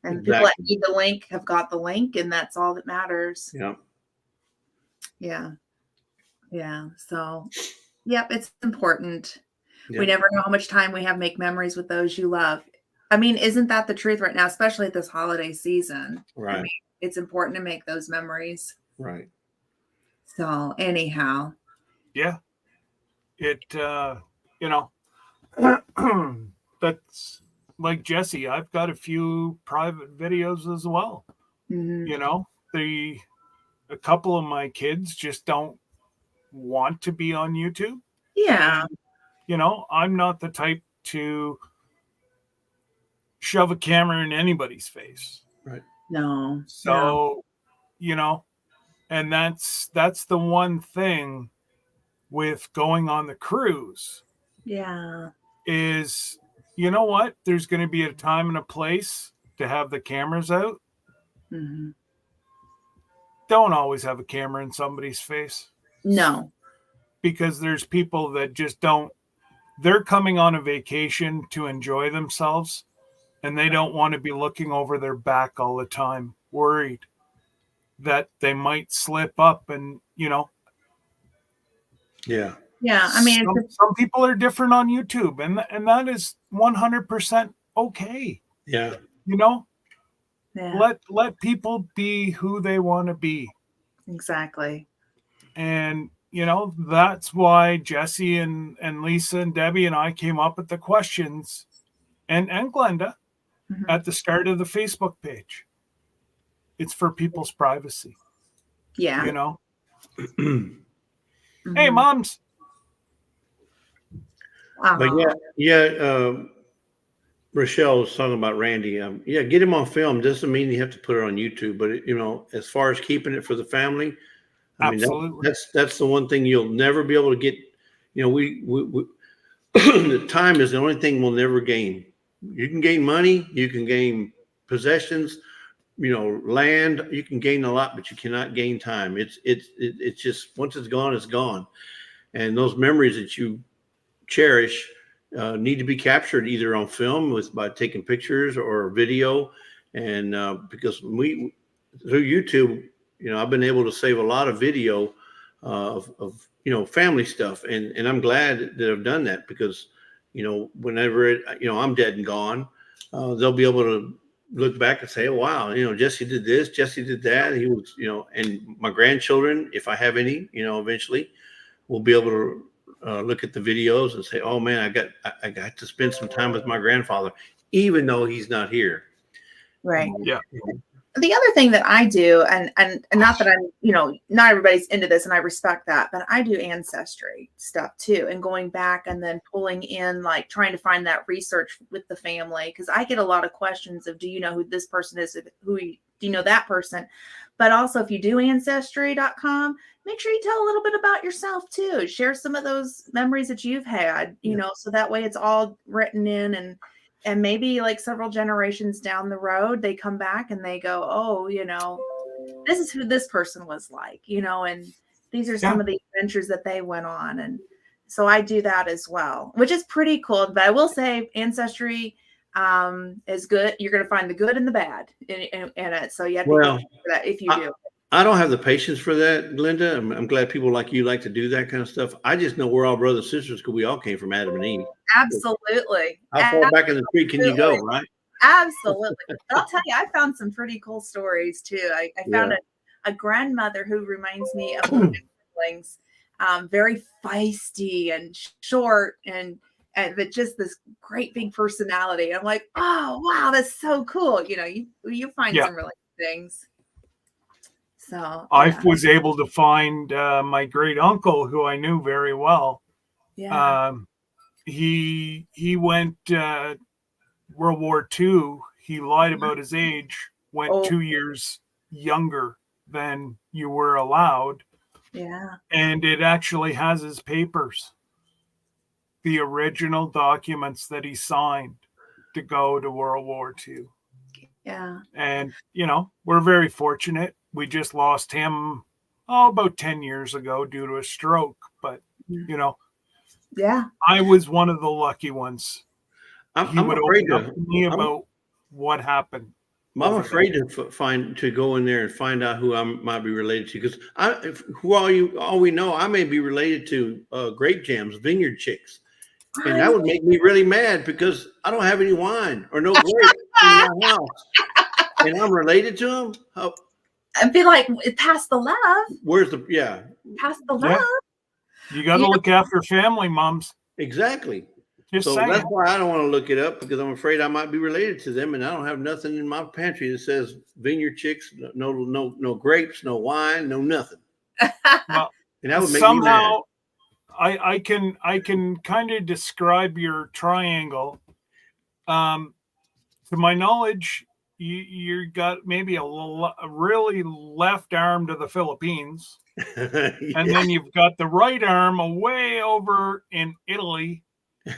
[SPEAKER 2] And people that need the link have got the link, and that's all that matters.
[SPEAKER 1] Yeah.
[SPEAKER 2] Yeah. Yeah. So, yep, it's important.
[SPEAKER 1] Yeah.
[SPEAKER 2] We never know how much time we have make memories with those you love. I mean, isn't that the truth right now, especially at this holiday season?
[SPEAKER 1] Right.
[SPEAKER 2] I mean, it's important to make those memories.
[SPEAKER 1] Right.
[SPEAKER 2] So, anyhow.
[SPEAKER 4] Yeah. It, you know, that's like Jesse. I've got a few private videos as well.
[SPEAKER 2] Mhm.
[SPEAKER 4] You know, a couple of my kids just don't want to be on YouTube.
[SPEAKER 2] Yeah.
[SPEAKER 4] And, you know, I'm not the type to shove a camera in anybody's face.
[SPEAKER 1] Right.
[SPEAKER 2] No.
[SPEAKER 4] So, you know, and that's the one thing with going on the cruise
[SPEAKER 2] Yeah.
[SPEAKER 4] is, you know what? There's going to be a time and a place to have the cameras out.
[SPEAKER 2] Mhm.
[SPEAKER 4] Don't always have a camera in somebody's face,
[SPEAKER 2] No.
[SPEAKER 4] because there's people that just don't. They're coming on a vacation to enjoy themselves, and they don't want to be looking over their back all the time, worried that they might slip up. And, you know,
[SPEAKER 1] Yeah.
[SPEAKER 2] Yeah. I mean,
[SPEAKER 4] some people are different on YouTube, and that is 100% okay.
[SPEAKER 1] Yeah.
[SPEAKER 4] You know,
[SPEAKER 2] yeah,
[SPEAKER 4] let people be who they want to be.
[SPEAKER 2] exactly.
[SPEAKER 4] And, you know, that's why Jesse and Lisa and Debbie and I came up with the questions, and Glenda
[SPEAKER 2] Mhm.
[SPEAKER 4] at the start of the Facebook page. It's for people's privacy,
[SPEAKER 2] Yeah.
[SPEAKER 4] you know.
[SPEAKER 2] Mhm.
[SPEAKER 4] Hey, moms.
[SPEAKER 1] But
[SPEAKER 2] Aw.
[SPEAKER 1] yeah. Rochelle was talking about Randy. Yeah, get him on film. Doesn't mean you have to put it on YouTube, but you know, as far as keeping it for the family, I mean,
[SPEAKER 4] Absolutely.
[SPEAKER 1] that's the one thing you'll never be able to get. You know, we the time is the only thing we'll never gain. You can gain money, you can gain possessions, you know, land. You can gain a lot, but you cannot gain time. It's just once it's gone, it's gone. And those memories that you cherish need to be captured either on film by taking pictures or video. And because we through YouTube, you know, I've been able to save a lot of video of you know, family stuff, and I'm glad that I've done that, because you know, whenever you know, I'm dead and gone, they'll be able to look back and say, oh, wow, you know, Jesse did this, Jesse did that. He was, you know, and my grandchildren, if I have any, you know, eventually will be able to look at the videos and say, "Oh man, I got to spend some time with my grandfather, even though he's not here."
[SPEAKER 2] Right.
[SPEAKER 4] Yeah.
[SPEAKER 2] The other thing that I do, and not that I'm, you know, not everybody's into this, and I respect that, but I do ancestry stuff too, and going back and then pulling in, like trying to find that research with the family, because I get a lot of questions of, do you know who this person is? Do you know that person? But also, if you do ancestry.com, make sure you tell a little bit about yourself too. Share some of those memories that you've had, you know, so that way it's all written in, and maybe like several generations down the road, they come back and they go, oh, you know, this is who this person was like, you know, and these are some of the adventures that they went on. And so I do that as well, which is pretty cool. But I will say Ancestry is good. You're going to find the good and the bad in it. So you have to be careful for that if you do.
[SPEAKER 1] I don't have the patience for that, Glenda. I'm glad people like you like to do that kind of stuff. I just know we're all brothers and sisters because we all came from Adam and Eve.
[SPEAKER 2] Absolutely.
[SPEAKER 1] How far back in the tree can you go, right?
[SPEAKER 2] Absolutely. But I'll tell you, I found some pretty cool stories too. I found a grandmother who reminds me of one of my siblings, very feisty and short and but just this great big personality. I'm like, oh wow, that's so cool. You know, you find some really good things. So
[SPEAKER 4] I was able to find my great uncle, who I knew very well.
[SPEAKER 2] Yeah.
[SPEAKER 4] He went World War II. He lied about his age. Went 2 years younger than you were allowed.
[SPEAKER 2] Yeah.
[SPEAKER 4] And it actually has his papers, the original documents that he signed to go to World War II.
[SPEAKER 2] Yeah.
[SPEAKER 4] And, you know, we're very fortunate. We just lost him about 10 years ago due to a stroke. But, you know,
[SPEAKER 2] Yeah.
[SPEAKER 4] I was one of the lucky ones. He
[SPEAKER 1] I'm
[SPEAKER 4] would
[SPEAKER 1] afraid
[SPEAKER 4] open up
[SPEAKER 1] to.
[SPEAKER 4] to me
[SPEAKER 1] I'm,
[SPEAKER 4] about what happened.
[SPEAKER 1] I'm
[SPEAKER 4] over
[SPEAKER 1] afraid to go in there and find out who I might be related to, because all we know, I may be related to grape jams, vineyard chicks, and that would make me really mad because I don't have any wine or no grapes in my house, and I'm related to them.
[SPEAKER 2] I'd be like, pass the love.
[SPEAKER 1] Where's the
[SPEAKER 2] Pass the love.
[SPEAKER 4] Yeah. You got to
[SPEAKER 2] You know-
[SPEAKER 4] look after family, moms.
[SPEAKER 1] exactly.
[SPEAKER 4] Just
[SPEAKER 1] So
[SPEAKER 4] saying.
[SPEAKER 1] that's why I don't want to look it up, because I'm afraid I might be related to them, and I don't have nothing in my pantry that says vineyard chicks, no grapes, no wine, no nothing.
[SPEAKER 4] Well,
[SPEAKER 1] And that would make
[SPEAKER 4] somehow
[SPEAKER 1] me
[SPEAKER 4] I can kind of describe your triangle. To my knowledge, you got maybe a really left arm to the Philippines,
[SPEAKER 1] mad.
[SPEAKER 4] and then you've got the right arm away over in Italy,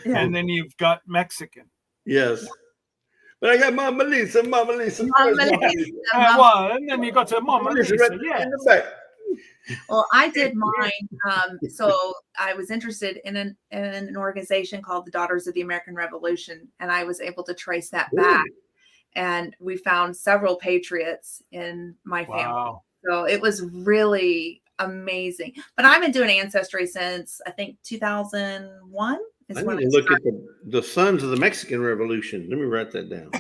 [SPEAKER 4] and then you've got Mexican.
[SPEAKER 1] Yes. But I got Mama Lisa. Mama Lisa.
[SPEAKER 2] Mama
[SPEAKER 1] Where's Mama
[SPEAKER 2] Lisa.
[SPEAKER 1] Lisa?
[SPEAKER 4] Well, and then you got to Mama
[SPEAKER 1] Mama Lisa
[SPEAKER 4] Lisa.
[SPEAKER 1] right
[SPEAKER 4] Yeah.
[SPEAKER 1] in the back.
[SPEAKER 2] Well, I did mine. So I was interested in an organization called the Daughters of the American Revolution, and I was able to trace that back. And we found several patriots in my family.
[SPEAKER 4] Wow.
[SPEAKER 2] So it was really amazing. But I've been doing Ancestry since I think 2001 is
[SPEAKER 1] I
[SPEAKER 2] when
[SPEAKER 1] need to look at the Sons of the Mexican Revolution. Let me write that down.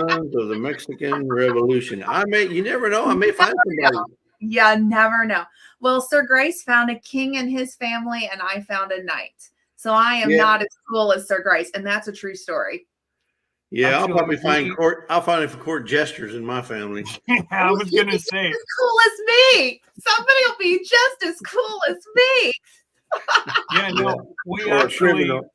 [SPEAKER 1] Sons of the Mexican Revolution. You never know. I may find somebody.
[SPEAKER 2] Yeah, never know. Well, Sir Grace found a king in his family, and I found a knight. So I am not as cool as Sir Grace, and that's a true story.
[SPEAKER 1] Yeah,
[SPEAKER 4] Actually,
[SPEAKER 1] I'll probably find court jesters in my family.
[SPEAKER 4] I was gonna say
[SPEAKER 2] as cool as me. Somebody will be just as cool as me.
[SPEAKER 4] yeah, no, we
[SPEAKER 1] Or a
[SPEAKER 4] actually
[SPEAKER 1] criminal.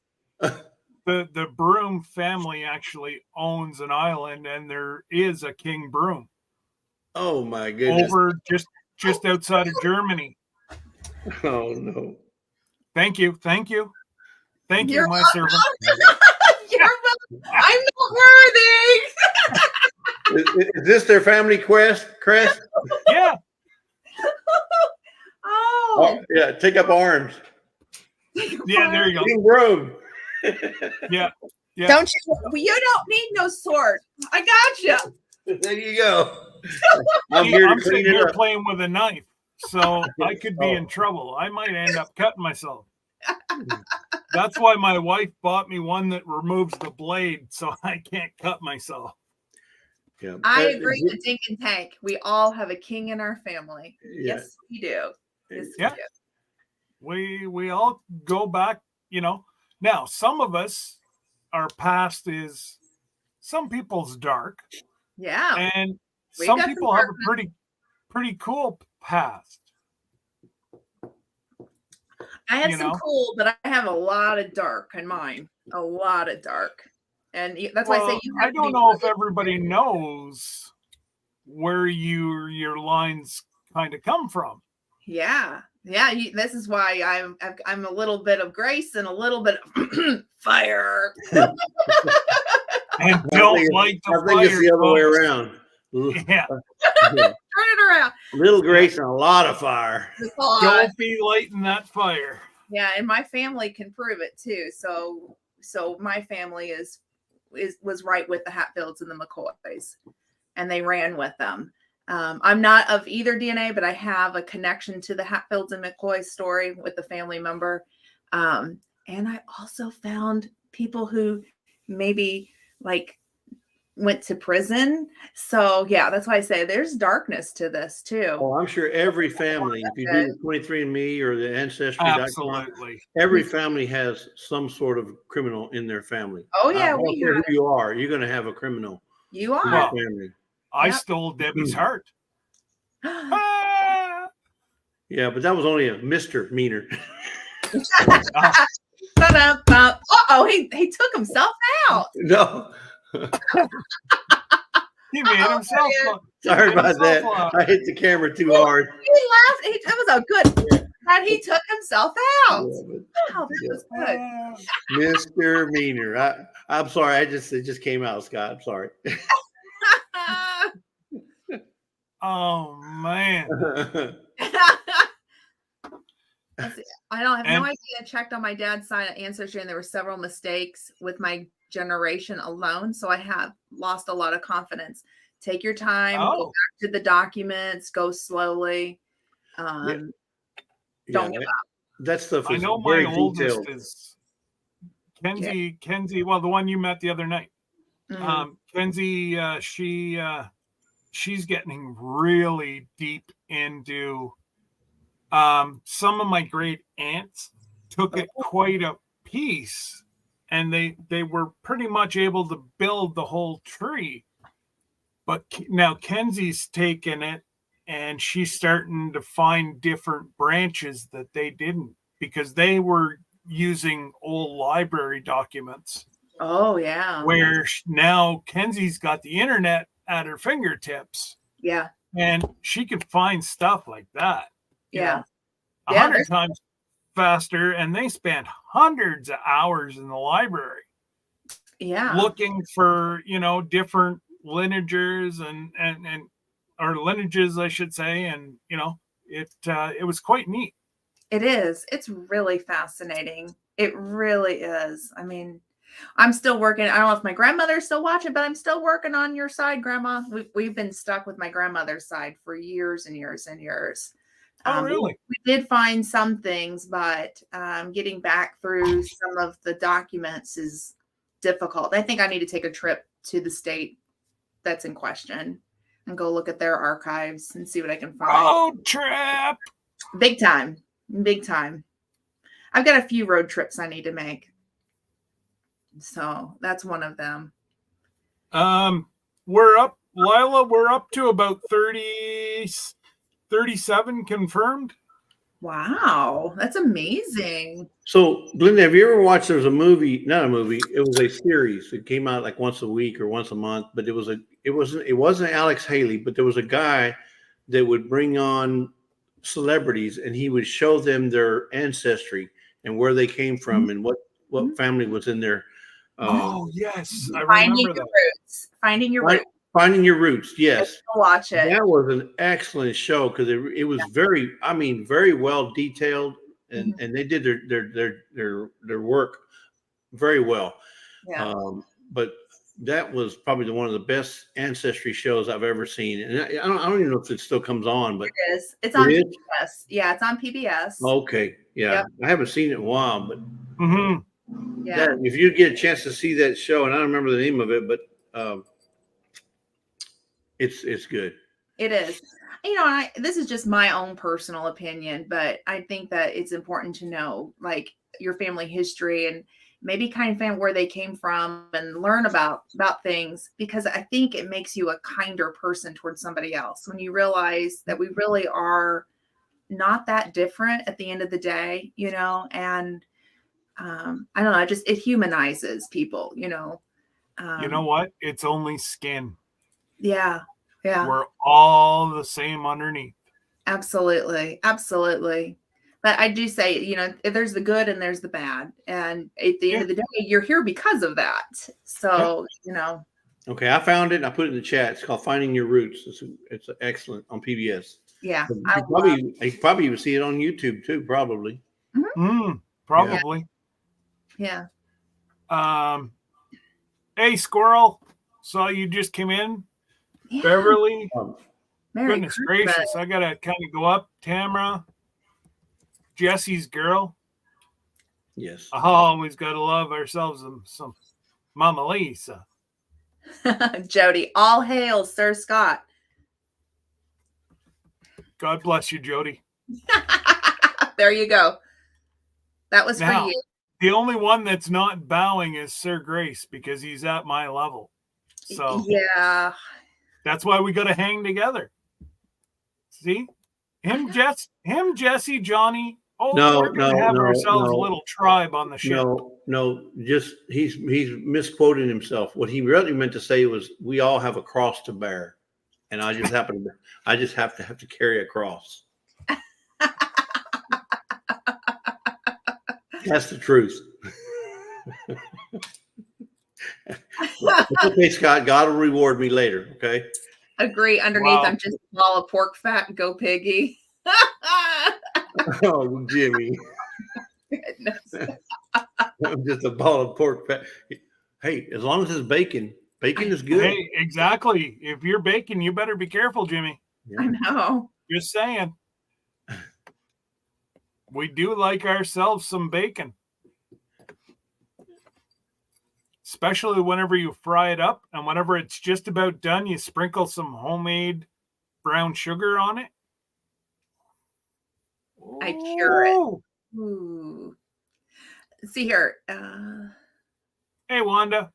[SPEAKER 4] the Broom family actually owns an island, and there is a King Broom
[SPEAKER 1] Oh my goodness.
[SPEAKER 4] over just outside of Germany.
[SPEAKER 1] Oh no.
[SPEAKER 4] Thank you,
[SPEAKER 2] You're
[SPEAKER 4] my servant.
[SPEAKER 2] You're welcome. I'm not worthy.
[SPEAKER 1] Is this their family crest?
[SPEAKER 4] Yeah,
[SPEAKER 2] Oh,
[SPEAKER 1] Yeah, take up arms.
[SPEAKER 4] yeah, there you go.
[SPEAKER 1] King Broom.
[SPEAKER 4] Yeah, yeah.
[SPEAKER 2] Don't you? You don't need no sword. I got you.
[SPEAKER 1] There you go. I'm
[SPEAKER 4] See,
[SPEAKER 1] here to
[SPEAKER 4] I'm sitting
[SPEAKER 1] clean it
[SPEAKER 4] here
[SPEAKER 1] up.
[SPEAKER 4] playing with a knife, so I could be in trouble. I might end up cutting myself. That's why my wife bought me one that removes the blade, so I can't cut myself.
[SPEAKER 1] Yeah.
[SPEAKER 2] I agree with Dink and Tank. We all have a king in our family.
[SPEAKER 1] Yeah.
[SPEAKER 2] Yes, we do. Yes,
[SPEAKER 4] Yeah.
[SPEAKER 2] we do.
[SPEAKER 4] We all go back, Now, some of us, our past is some people's dark,
[SPEAKER 2] Yeah.
[SPEAKER 4] and
[SPEAKER 2] We
[SPEAKER 4] some
[SPEAKER 2] got
[SPEAKER 4] people
[SPEAKER 2] some
[SPEAKER 4] have a pretty cool past.
[SPEAKER 2] I have
[SPEAKER 4] you
[SPEAKER 2] some
[SPEAKER 4] know?
[SPEAKER 2] cool, but I have a lot of dark in mine. A lot of dark. And that's why I say you have
[SPEAKER 4] I
[SPEAKER 2] to
[SPEAKER 4] don't
[SPEAKER 2] be
[SPEAKER 4] know if
[SPEAKER 2] really-
[SPEAKER 4] everybody knows where your lines kind of come from.
[SPEAKER 2] Yeah. Yeah. This is why I'm a little bit of grace and a little bit of fire.
[SPEAKER 4] And don't like the
[SPEAKER 1] I think it's the other way
[SPEAKER 4] folks.
[SPEAKER 1] around.
[SPEAKER 4] Yeah.
[SPEAKER 1] Yeah.
[SPEAKER 2] Turn it around.
[SPEAKER 1] Little grace and a lot of fire.
[SPEAKER 2] God.
[SPEAKER 4] Don't be lighting that fire.
[SPEAKER 2] Yeah, and my family can prove it too. So my family was right with the Hatfields and the McCoys, and they ran with them. I'm not of either DNA, but I have a connection to the Hatfields and McCoy story with the family member. And I also found people who maybe like went to prison. So yeah, that's why I say there's darkness to this too.
[SPEAKER 1] Oh, I'm sure every family, if you do the 23andMe or the Ancestry.com,
[SPEAKER 4] Absolutely.
[SPEAKER 1] every family has some sort of criminal in their family.
[SPEAKER 2] Oh yeah,
[SPEAKER 1] I don't
[SPEAKER 2] we
[SPEAKER 1] care
[SPEAKER 2] have.
[SPEAKER 1] who you are, you're going to have a criminal
[SPEAKER 2] You
[SPEAKER 1] in
[SPEAKER 2] are.
[SPEAKER 1] your
[SPEAKER 4] Well,
[SPEAKER 1] family.
[SPEAKER 4] I
[SPEAKER 2] Yep.
[SPEAKER 4] stole Debbie's heart. Ah!
[SPEAKER 1] Yeah, but that was only a misdemeanor.
[SPEAKER 2] Uh-oh, he took himself out.
[SPEAKER 1] No,
[SPEAKER 4] He made himself
[SPEAKER 2] man.
[SPEAKER 4] look.
[SPEAKER 1] sorry about that.
[SPEAKER 4] Himself
[SPEAKER 1] I hit the camera too hard.
[SPEAKER 2] He laughed. That was a good. And he took himself out.
[SPEAKER 1] Yeah,
[SPEAKER 2] Wow, that was good.
[SPEAKER 4] Ah.
[SPEAKER 1] but misdemeanor. I'm sorry. It just came out, Scott. I'm sorry.
[SPEAKER 4] Oh man.
[SPEAKER 2] Let's see. I don't have
[SPEAKER 4] And-
[SPEAKER 2] no idea. I checked on my dad's side of ancestry, and there were several mistakes with my generation alone. So I have lost a lot of confidence. Take your time, go
[SPEAKER 4] Oh,
[SPEAKER 2] back to the documents, go slowly. Don't
[SPEAKER 1] Yeah,
[SPEAKER 2] give
[SPEAKER 1] that stuff
[SPEAKER 4] I
[SPEAKER 1] is
[SPEAKER 4] know
[SPEAKER 1] very
[SPEAKER 4] my oldest
[SPEAKER 1] detailed.
[SPEAKER 4] is Kenzie. Well, the one you met the other night.
[SPEAKER 2] up.
[SPEAKER 4] Kenzie, she's getting really deep into some of my great aunts took it quite a piece, and they were pretty much able to build the whole tree. But now Kenzie's taken it and she's starting to find different branches that they didn't, because they were using old library documents,
[SPEAKER 2] Oh yeah.
[SPEAKER 4] where now Kenzie's got the internet at her fingertips
[SPEAKER 2] Yeah.
[SPEAKER 4] and she can find stuff like that, you
[SPEAKER 2] Yeah.
[SPEAKER 4] know,
[SPEAKER 2] Yeah,
[SPEAKER 4] 100 times faster. And they spend hundreds of hours in the library
[SPEAKER 2] Yeah.
[SPEAKER 4] looking for, different lineages and or lineages, I should say. And, it was quite neat.
[SPEAKER 2] It is. It's really fascinating. It really is. I mean, I'm still working. I don't know if my grandmother's still watching, but I'm still working on your side, Grandma. We've been stuck with my grandmother's side for years and years and years.
[SPEAKER 4] Oh, really?
[SPEAKER 2] We did find some things, but getting back through some of the documents is difficult. I think I need to take a trip to the state that's in question and go look at their archives and see what I can find.
[SPEAKER 4] Road trip.
[SPEAKER 2] Big time. Big time. I've got a few road trips I need to make. So that's one of them.
[SPEAKER 4] We're up, Lila, we're up to about 37 confirmed.
[SPEAKER 2] Wow. That's amazing.
[SPEAKER 1] So, Glenda, have you ever watched? There was a movie, not a movie. It was a series. It came out like once a week or once a month. But it wasn't Alex Haley, but there was a guy that would bring on celebrities and he would show them their ancestry and where they came from and what family was in there.
[SPEAKER 4] Oh, yes. I
[SPEAKER 2] Finding
[SPEAKER 4] remember
[SPEAKER 2] your
[SPEAKER 4] that.
[SPEAKER 2] roots. Finding your roots.
[SPEAKER 1] Finding Your Roots. Yes.
[SPEAKER 2] Watch it.
[SPEAKER 1] That was an excellent show because it was very well detailed, and they did their work very well.
[SPEAKER 2] Yeah.
[SPEAKER 1] But that was probably one of the best ancestry shows I've ever seen, and I don't even know if it still comes on, but
[SPEAKER 2] It is. It's on
[SPEAKER 1] it is?
[SPEAKER 2] PBS. Yeah, it's on PBS.
[SPEAKER 1] Okay, yeah,
[SPEAKER 2] Yep.
[SPEAKER 1] I haven't seen it in a while, but
[SPEAKER 2] Yeah.
[SPEAKER 1] if you get a chance to see that show, and I don't remember the name of it, but it's good.
[SPEAKER 2] It is. This is just my own personal opinion, but I think that it's important to know like your family history and maybe kind of find where they came from and learn about things, because I think it makes you a kinder person towards somebody else when you realize that we really are not that different at the end of the day, and I don't know, it humanizes people,
[SPEAKER 4] you know what? It's only skin.
[SPEAKER 2] Yeah. Yeah.
[SPEAKER 4] We're all the same underneath.
[SPEAKER 2] Absolutely. Absolutely. But I do say, there's the good and there's the bad. And at the end of the day, you're here because of that. So,
[SPEAKER 1] Okay, I found it and I put it in the chat. It's called Finding Your Roots. It's excellent on PBS.
[SPEAKER 2] yeah.
[SPEAKER 1] You probably even see it on YouTube too, probably.
[SPEAKER 4] Probably.
[SPEAKER 2] Yeah.
[SPEAKER 4] Hey, Squirrel. Saw you just came in.
[SPEAKER 2] Yeah.
[SPEAKER 4] Beverly.
[SPEAKER 2] Merry
[SPEAKER 4] Goodness
[SPEAKER 2] Christmas.
[SPEAKER 4] gracious. I got to kind of go up. Tamara. Jesse's girl.
[SPEAKER 1] Yes.
[SPEAKER 4] Always got to love ourselves some Mama Lisa.
[SPEAKER 2] Jody, all hail, Sir Scott.
[SPEAKER 4] God bless you, Jody.
[SPEAKER 2] There you go. That was
[SPEAKER 4] Now,
[SPEAKER 2] for you.
[SPEAKER 4] the only one that's not bowing is Sir Grace because he's at my level. So
[SPEAKER 2] Yeah.
[SPEAKER 4] that's why we got to hang together. See? Jesse, Johnny. Oh, we're going to have ourselves a little tribe on the ship.
[SPEAKER 1] No, just he's misquoting himself. What he really meant to say was we all have a cross to bear. And I just have to carry a cross. That's the truth. Okay, Scott, God will reward me later. Okay.
[SPEAKER 2] Agree. Underneath,
[SPEAKER 4] Wow.
[SPEAKER 2] I'm just a ball of pork fat. Go piggy.
[SPEAKER 1] Oh, Jimmy.
[SPEAKER 2] Goodness.
[SPEAKER 1] I'm just a ball of pork fat. Hey, as long as it's bacon, bacon is good.
[SPEAKER 4] Hey, exactly. If you're baking, you better be careful, Jimmy.
[SPEAKER 2] I know.
[SPEAKER 4] Just saying. We do like ourselves some bacon. Especially whenever you fry it up, and whenever it's just about done, you sprinkle some homemade brown sugar on it.
[SPEAKER 2] I cure it.
[SPEAKER 4] Ooh.
[SPEAKER 2] Ooh. See here.
[SPEAKER 4] Hey, Wanda.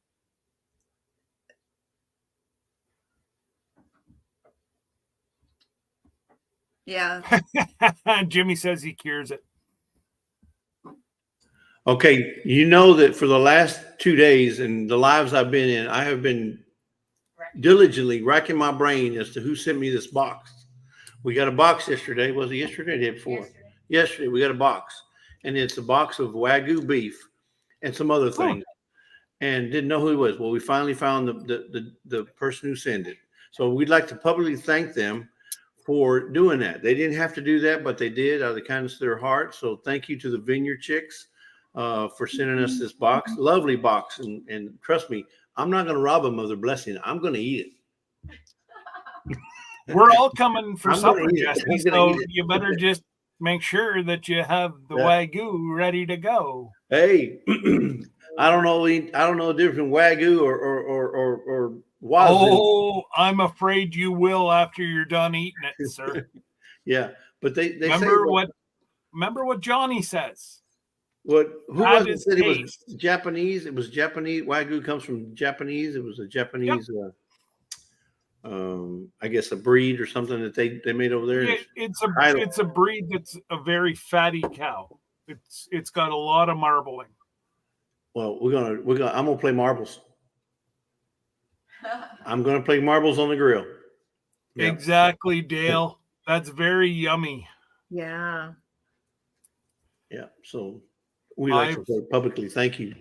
[SPEAKER 2] Yeah.
[SPEAKER 4] Jimmy says he cures it.
[SPEAKER 1] Okay, you know that for the last 2 days and the lives I've been in, I have been diligently racking my brain as to who sent me this box. We got a box yesterday. Was it yesterday or the day before? Yesterday, we got a box. And it's a box of Wagyu beef and some other things. And didn't know who it was. Well, we finally found the person who sent it. So we'd like to publicly thank them for doing that. They didn't have to do that, but they did out of the kindness of their heart. So thank you to the Vineyard Chicks for sending us this box. Lovely box. And trust me, I'm not going to rob them of their blessing. I'm going to eat it.
[SPEAKER 4] We're all coming for
[SPEAKER 1] I'm gonna
[SPEAKER 4] supper,
[SPEAKER 1] eat it.
[SPEAKER 4] Jesse,
[SPEAKER 1] I'm gonna
[SPEAKER 4] so
[SPEAKER 1] eat it.
[SPEAKER 4] you better just make sure that you have the
[SPEAKER 1] Yeah.
[SPEAKER 4] Wagyu ready to go.
[SPEAKER 1] Hey, I don't know the difference between Wagyu or Wazoo.
[SPEAKER 4] Oh, I'm afraid you will after you're done eating it, sir.
[SPEAKER 1] Yeah, but they
[SPEAKER 4] Remember what Johnny says.
[SPEAKER 1] who
[SPEAKER 4] That
[SPEAKER 1] was it
[SPEAKER 4] is
[SPEAKER 1] said it was
[SPEAKER 4] taste.
[SPEAKER 1] Japanese? It was Japanese. Wagyu comes from Japanese. It was a Japanese, I guess a breed or something that they made over there.
[SPEAKER 4] It's a breed that's a very fatty cow. It's got a lot of marbling.
[SPEAKER 1] Well, I'm gonna play marbles. I'm gonna play marbles on the grill. Yep.
[SPEAKER 4] Exactly, Dale. That's very yummy.
[SPEAKER 2] Yeah.
[SPEAKER 1] Yeah. So we like to say publicly, thank you.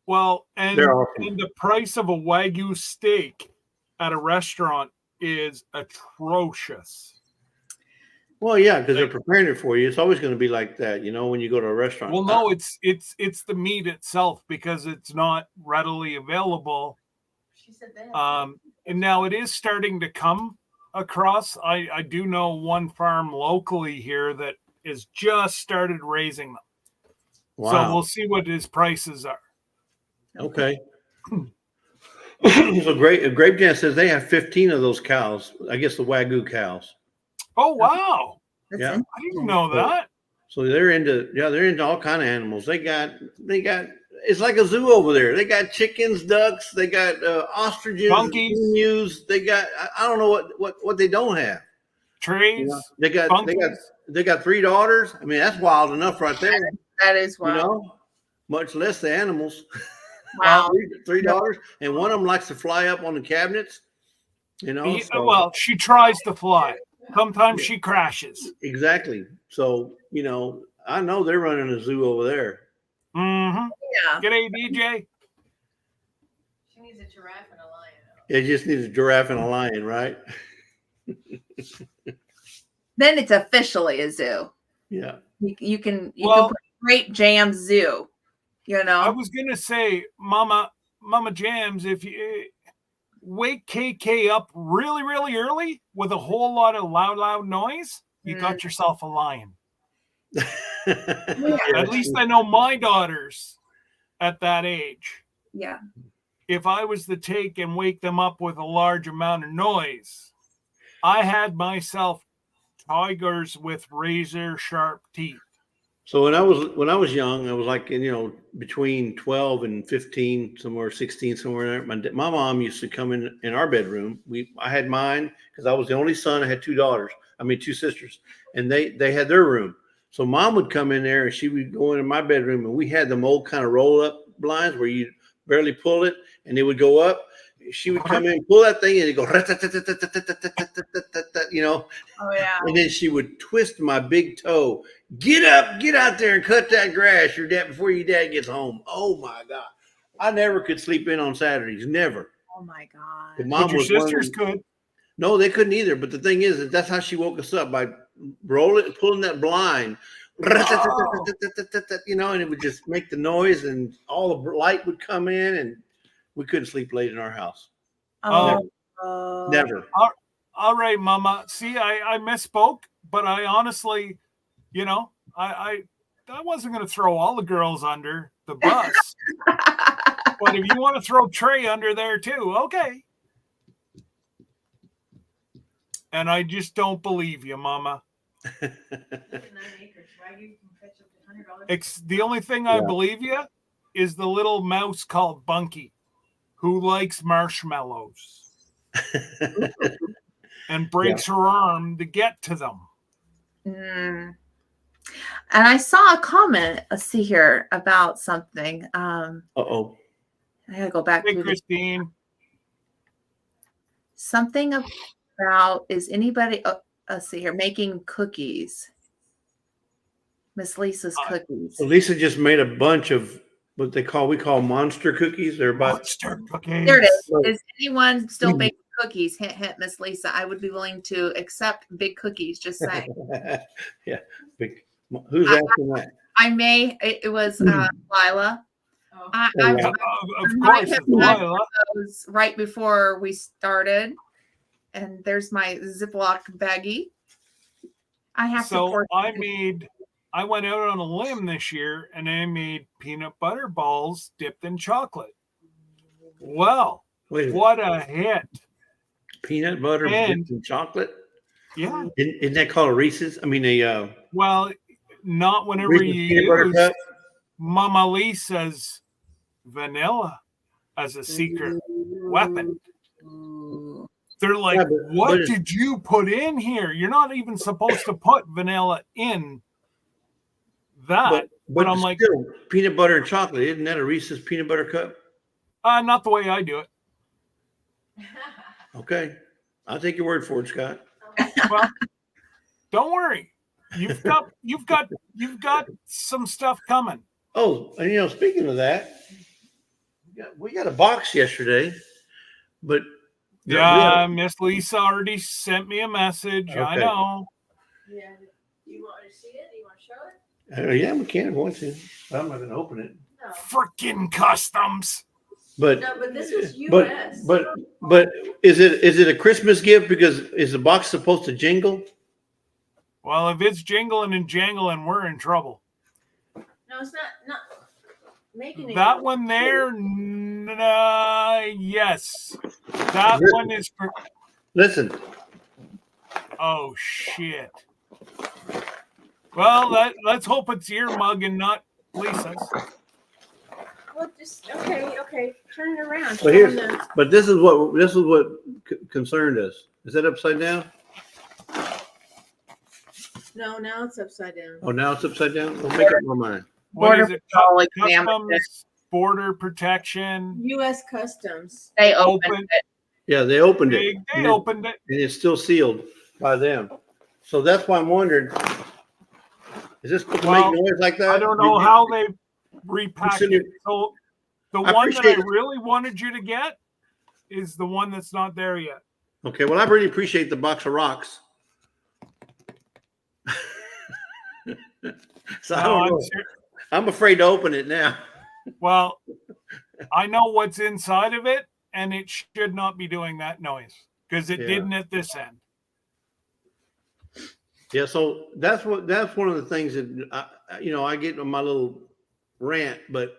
[SPEAKER 4] Well, and
[SPEAKER 1] They're awesome.
[SPEAKER 4] the price of a Wagyu steak at a restaurant is atrocious.
[SPEAKER 1] Well, yeah, because they're preparing it for you. It's always going to be like that, when you go to a restaurant.
[SPEAKER 4] Well, no, it's the meat itself because it's not readily available.
[SPEAKER 3] She said that.
[SPEAKER 4] And now it is starting to come across. I do know one farm locally here that is just started raising them.
[SPEAKER 1] Wow.
[SPEAKER 4] So we'll see what his prices are.
[SPEAKER 1] Okay. So Grape Jam says they have 15 of those cows. I guess the Wagyu cows.
[SPEAKER 4] Oh, wow.
[SPEAKER 2] That's
[SPEAKER 1] Yeah.
[SPEAKER 4] I didn't know that.
[SPEAKER 1] So they're into all kind of animals. They got it's like a zoo over there. They got chickens, ducks, they got ostriches,
[SPEAKER 4] Monkeys.
[SPEAKER 1] emus. They got I don't know what they don't have.
[SPEAKER 4] Trees.
[SPEAKER 1] They got 3 daughters. I mean, that's wild enough right there.
[SPEAKER 2] That is wild.
[SPEAKER 1] Much less the animals.
[SPEAKER 2] Wow.
[SPEAKER 1] Three daughters, and one of them likes to fly up on the cabinets.
[SPEAKER 4] Well, she tries to fly. Sometimes she crashes.
[SPEAKER 1] Exactly. So I know they're running a zoo over there.
[SPEAKER 4] Mm-hmm.
[SPEAKER 2] Yeah.
[SPEAKER 4] G'day, DJ.
[SPEAKER 3] She needs a giraffe and a lion.
[SPEAKER 1] It just needs a giraffe and a lion, right?
[SPEAKER 2] Then it's officially a zoo.
[SPEAKER 1] Yeah.
[SPEAKER 2] You can put Great Jam Zoo.
[SPEAKER 4] I was gonna say, Mama Jams, if you wake KK up really, really early with a whole lot of loud noise, you got yourself a lion. At least I know my daughters at that age.
[SPEAKER 2] Yeah.
[SPEAKER 4] If I was to take and wake them up with a large amount of noise, I had myself tigers with razor sharp teeth.
[SPEAKER 1] So when I was young, I was like, between 12 and 15, somewhere 16, somewhere there. My mom used to come in our bedroom. I had mine because I was the only son. I had 2 sisters, and they had their room. So mom would come in there and she would go into my bedroom, and we had them old kind of roll up blinds where you barely pull it and it would go up. She would come in, pull that thing, and it'd go,
[SPEAKER 2] Oh yeah.
[SPEAKER 1] and then she would twist my big toe. Get up, get out there and cut that grass before your dad gets home. Oh my God. I never could sleep in on Saturdays. Never.
[SPEAKER 2] Oh my God.
[SPEAKER 1] But Mom
[SPEAKER 4] But your sisters could.
[SPEAKER 1] No, they couldn't either. But the thing is that's how she woke us up by pulling that blind, you know, and it would just make the noise, and all the light would come in, and we couldn't sleep late in our house.
[SPEAKER 2] Oh,
[SPEAKER 1] Never.
[SPEAKER 4] All right, Mama. See, I misspoke, but I honestly, you know, I wasn't going to throw all the girls under the bus. But if you want to throw Trey under there too, okay. And I just don't believe you, Mama.
[SPEAKER 3] 9 acres. Why you can fetch up to $100?
[SPEAKER 4] The only thing I believe you is the little mouse called Bunky, who likes marshmallows and breaks her arm to get to them.
[SPEAKER 2] And I saw a comment. Let's see here about something.
[SPEAKER 1] Uh-oh.
[SPEAKER 2] I gotta go back
[SPEAKER 4] Hey,
[SPEAKER 2] to
[SPEAKER 4] Christine.
[SPEAKER 2] something about, is anybody, let's see here, making cookies. Miss Lisa's cookies.
[SPEAKER 1] So Lisa just made a bunch of what we call monster cookies. They're about
[SPEAKER 4] Monster cookies.
[SPEAKER 2] There it is. Is anyone still baking cookies? Hint, hint, Miss Lisa. I would be willing to accept big cookies. Just saying.
[SPEAKER 1] yeah. Who's asking that?
[SPEAKER 2] I may. It was Lila.
[SPEAKER 3] Oh.
[SPEAKER 2] I
[SPEAKER 1] yeah.
[SPEAKER 4] Of
[SPEAKER 2] might
[SPEAKER 4] course,
[SPEAKER 2] have
[SPEAKER 4] it's Lila.
[SPEAKER 2] those right before we started, and there's my Ziploc baggie. I have to.
[SPEAKER 4] So I went out on a limb this year and I made peanut butter balls dipped in chocolate. Well,
[SPEAKER 1] Wait,
[SPEAKER 4] what a hit.
[SPEAKER 1] peanut butter
[SPEAKER 4] And-
[SPEAKER 1] dipped in chocolate?
[SPEAKER 4] Yeah.
[SPEAKER 1] Isn't that called a Reese's? I mean, a
[SPEAKER 4] Well, not whenever
[SPEAKER 1] Reese's
[SPEAKER 4] you
[SPEAKER 1] peanut butter
[SPEAKER 4] use
[SPEAKER 1] cup?
[SPEAKER 4] Mama Lisa's vanilla as a secret weapon.
[SPEAKER 2] Ooh.
[SPEAKER 4] They're like,
[SPEAKER 1] Yeah, but
[SPEAKER 4] what
[SPEAKER 1] it's-
[SPEAKER 4] did you put in here? You're not even supposed to put vanilla in that.
[SPEAKER 1] But
[SPEAKER 4] I'm like,
[SPEAKER 1] still, peanut butter and chocolate. Isn't that a Reese's peanut butter cup?
[SPEAKER 4] not the way I do it.
[SPEAKER 1] Okay. I'll take your word for it, Scott.
[SPEAKER 4] Well, don't worry. You've got some stuff coming.
[SPEAKER 1] Oh, and speaking of that, we got a box yesterday, but
[SPEAKER 4] Yeah, Miss Lisa already sent me a message. I
[SPEAKER 1] Okay.
[SPEAKER 4] know.
[SPEAKER 3] Yeah. You want to see it? You want to show it?
[SPEAKER 1] yeah, we can if we want to. I'm not going to open it.
[SPEAKER 3] No.
[SPEAKER 4] Freaking customs.
[SPEAKER 1] But
[SPEAKER 3] No, but this was
[SPEAKER 1] but
[SPEAKER 3] US.
[SPEAKER 1] but is it a Christmas gift? Because is the box supposed to jingle?
[SPEAKER 4] Well, if it's jingling and jangling, we're in trouble.
[SPEAKER 3] No, it's not making it.
[SPEAKER 4] That one there, yes. That one is for.
[SPEAKER 1] Listen,
[SPEAKER 4] Oh shit. Well, let's hope it's your mug and not Lisa's.
[SPEAKER 3] Well, just okay. Turn it around.
[SPEAKER 1] But
[SPEAKER 3] Show
[SPEAKER 1] here's-
[SPEAKER 3] them the-
[SPEAKER 1] but this is what concerned us. Is that upside down?
[SPEAKER 3] No, now it's upside down.
[SPEAKER 1] Oh, now it's upside down. I'll make up my mind.
[SPEAKER 4] What
[SPEAKER 2] Border
[SPEAKER 4] is it?
[SPEAKER 2] Patrol examined it.
[SPEAKER 4] Customs, border protection,
[SPEAKER 3] U.S. Customs.
[SPEAKER 2] They opened
[SPEAKER 4] open.
[SPEAKER 2] it.
[SPEAKER 1] Yeah, they opened it.
[SPEAKER 4] They opened it.
[SPEAKER 1] And it's still sealed by them. So that's why I'm wondering, is this supposed to
[SPEAKER 4] Well,
[SPEAKER 1] make noise like that?
[SPEAKER 4] I don't know how they repacked
[SPEAKER 1] Consider-
[SPEAKER 4] it. So the
[SPEAKER 1] I
[SPEAKER 4] one that I
[SPEAKER 1] appreciate it.
[SPEAKER 4] really wanted you to get is the one that's not there yet.
[SPEAKER 1] Okay, well, I really appreciate the box of rocks. So I
[SPEAKER 4] No,
[SPEAKER 1] don't know. I'm afraid to open it now.
[SPEAKER 4] Well, I know what's inside of it, and it should not be doing that noise because it
[SPEAKER 1] Yeah.
[SPEAKER 4] didn't at this end.
[SPEAKER 1] Yeah, so that's one of the things that I get on my little rant, but